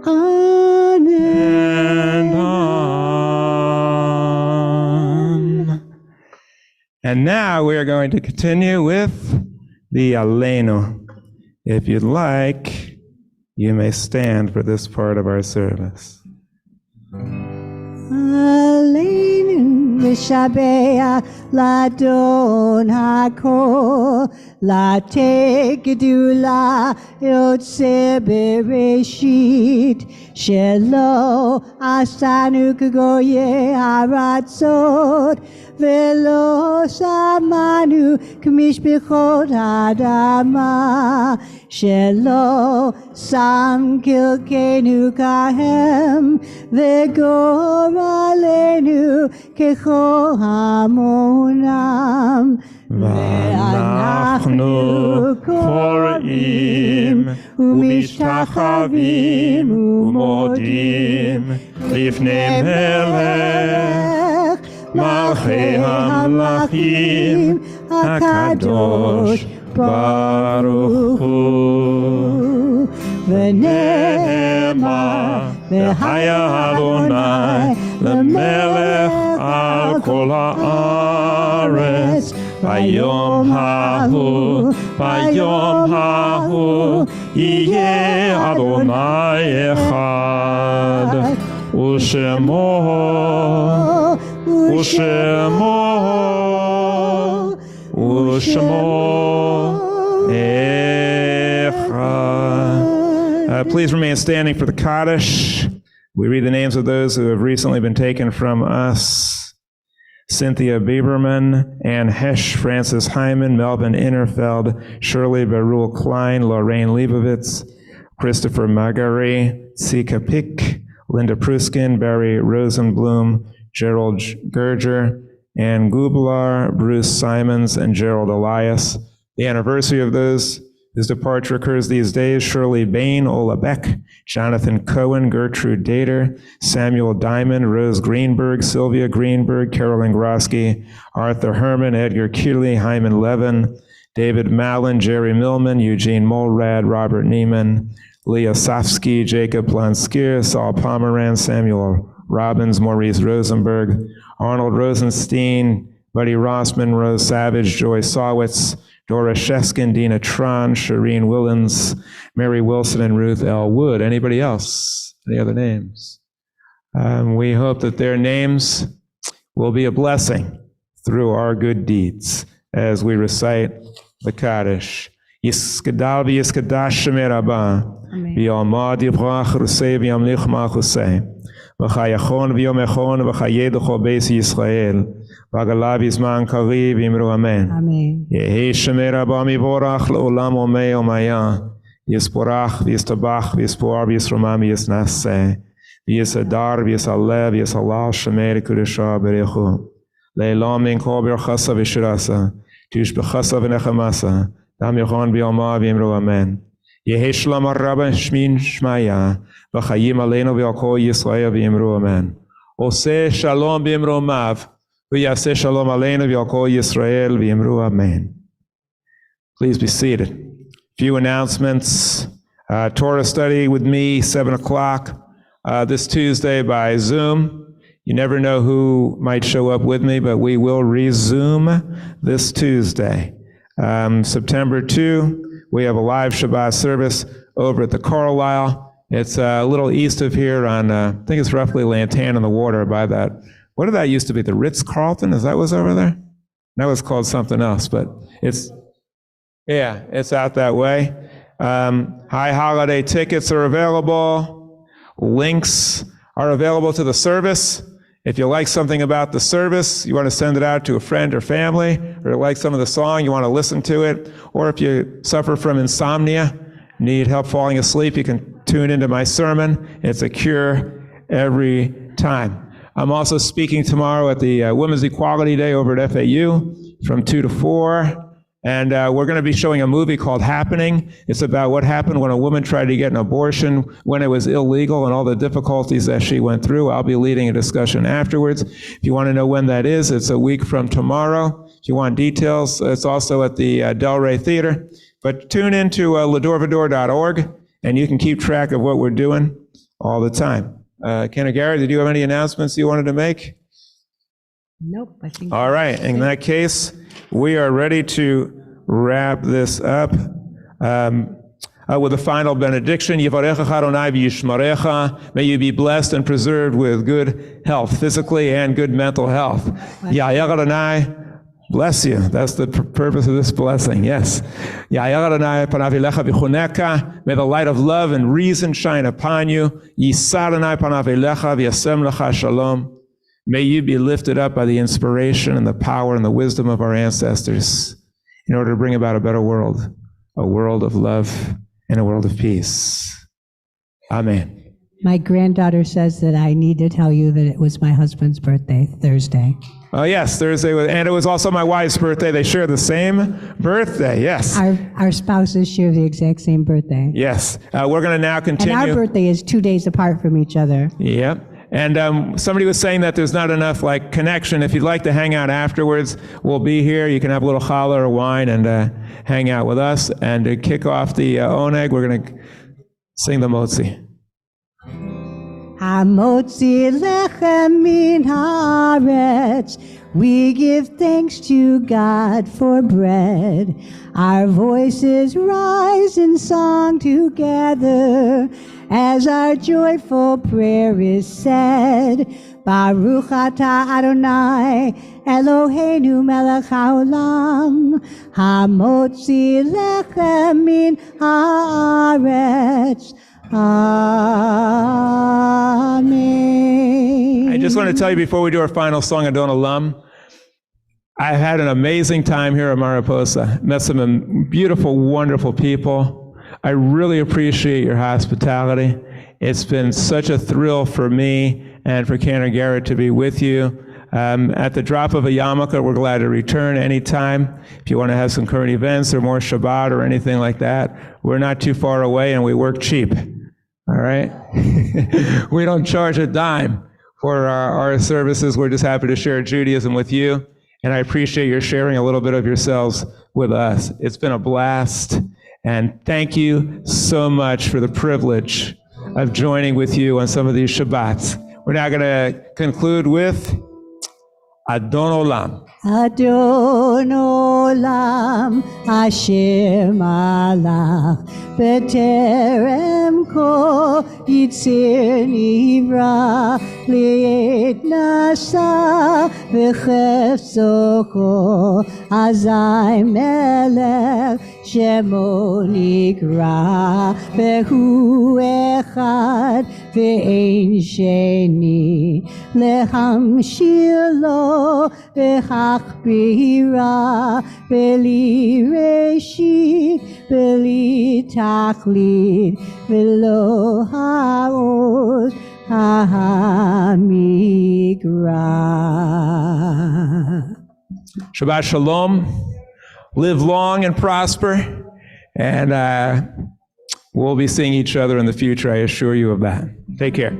On and on. And now we are going to continue with the Aleinu. If you'd like, you may stand for this part of our service. Aleinu v'shabea l'Adon hakol l'atei gedula yotze bereshit shelo asanu k'goye haratzot velo samanu k'mishpechot ha'adama shelo sam kilkenu kahem v'gor aleinu k'chol hamonam ואנחנו קוראים ומשתחווים ומודים לפני מלך מלכי המלכים הקדוש ברוך הוא. ונאמר והיה אדוני למלך על כל הארץ ביום ההוא יהיה אדוני אחד ושמו אחד. Please remain standing for the Kiddush. We read the names of those who have recently been taken from us. Cynthia Bieberman, Ann Hesch, Francis Hyman, Melvin Innerfeld, Shirley Beruhl Klein, Lorraine Leibovitz, Christopher Magari, Sika Pick, Linda Pruskin, Barry Rosenblum, Gerald Gerger, Ann Gublar, Bruce Simons, and Gerald Elias. The anniversary of those whose departure occurs these days: Shirley Bain, Ola Beck, Jonathan Cohen, Gertrude Dater, Samuel Diamond, Rose Greenberg, Sylvia Greenberg, Carolyn Grosky, Arthur Herman, Edgar Keeley, Hyman Levin, David Mallon, Jerry Millman, Eugene Molrad, Robert Neiman, Leah Sofsky, Jacob Planskier, Saul Pomeranz, Samuel Robbins, Maurice Rosenberg, Arnold Rosenstein, Buddy Rossman, Rose Savage, Joy Sawitz, Dora Sheskin, Dina Tron, Shireen Willens, Mary Wilson, and Ruth L. Wood. Anybody else? Any other names? We hope that their names will be a blessing through our good deeds as we recite the Kaddish. Yiskadal v'yiskadash shemer Rabba, v'yomad yivrach rusei v'yamlich malchusei, v'chayachon v'yomechon v'chayeducho beis Yisrael, v'agalav yizman kariv v'imru amen. Amen. Yehi shemer Rabba mivorach le'olam omei omaya, yisporach v'yistabach v'yispor v'yisromam v'yisnaseh, v'yisadar v'yisaleh v'yisalal shemer kudusha berechu, le'elam min kol berchasa v'shirasa, tishbechasa v'nechamasa, Dam Yochon B'yoma V'imru Amen. Yehi Shalom Rabba Shmin Shmaya V'chayim Aleinu V'yakol Yisrael V'imru Amen. Oseh Shalom B'imru Mav V'yaseh Shalom Aleinu V'yakol Yisrael V'imru Amen. Please be seated. Few announcements. Torah study with me, 7 o'clock this Tuesday by Zoom. You never know who might show up with me, but we will resume this Tuesday. September 2, we have a live Shabbat service over at the Carlisle. It's a little east of here on, I think it's roughly Lantana in the Water by that. What did that used to be? The Ritz-Carlton? Is that what's over there? That was called something else, but it's out that way. High holiday tickets are available. Links are available to the service. If you like something about the service, you want to send it out to a friend or family, or you like some of the song, you want to listen to it, or if you suffer from insomnia, need help falling asleep, you can tune into my sermon. It's a cure every time. I'm also speaking tomorrow at the Women's Equality Day over at FAU from 2 to 4. And we're going to be showing a movie called Happening. It's about what happened when a woman tried to get an abortion when it was illegal and all the difficulties that she went through. I'll be leading a discussion afterwards. If you want to know when that is, it's a week from tomorrow. If you want details, it's also at the Delray Theater. But tune into l'dorvador.org, and you can keep track of what we're doing all the time. Cantor Garrett, did you have any announcements you wanted to make? Nope, I think. All right, in that case, we are ready to wrap this up with a final benediction. Yivarecha Adonai v'yishmarecha. May you be blessed and preserved with good health, physically and good mental health. Ya'er Adonai, bless you. That's the purpose of this blessing, yes. Ya'er Adonai panav elecha v'chuneka. May the light of love and reason shine upon you. Yisar Adonai panav elecha v'yasem lecha shalom. May you be lifted up by the inspiration and the power and the wisdom of our ancestors in order to bring about a better world, a world of love and a world of peace. Amen. My granddaughter says that I need to tell you that it was my husband's birthday, Thursday. Oh, yes, Thursday, and it was also my wife's birthday. They share the same birthday, yes. Our spouses share the exact same birthday. Yes. We're going to now continue. And our birthday is 2 days apart from each other. Yep. And somebody was saying that there's not enough like connection. If you'd like to hang out afterwards, we'll be here. You can have a little challah or wine and hang out with us. And to kick off the oneg, we're going to sing the motzi. Hamotzi lechem min haaretz. We give thanks to God for bread. Our voices rise in song together as our joyful prayer is said. Baruch atah Adonai Eloheinu melech haolam hamotzi lechem min haaretz. Amen. I just want to tell you before we do our final song, Adon Olam, I had an amazing time here at Mariposa. Met some beautiful, wonderful people. I really appreciate your hospitality. It's been such a thrill for me and for Cantor Garrett to be with you. At the drop of a yarmulke, we're glad to return anytime. If you want to have some current events or more Shabbat or anything like that, we're not too far away and we work cheap. All right? We don't charge a dime for our services. We're just happy to share Judaism with you. And I appreciate your sharing a little bit of yourselves with us. It's been a blast. And thank you so much for the privilege of joining with you on some of these Shabbats. We're now going to conclude with Adon Olam. Adon Olam Asher Malach B'terem Kol Yitzir Nivra Li'et Nasa V'chefzo Kol Azai Melech Shemo Nikra V'hu Echad V'ein Sheni Lehamshir Lo V'chachbira V'li Reshit V'li Tachlit V'lo Ha'oz Ha'amigra. Shabbat Shalom. Live long and prosper. And we'll be seeing each other in the future, I assure you of that. Take care.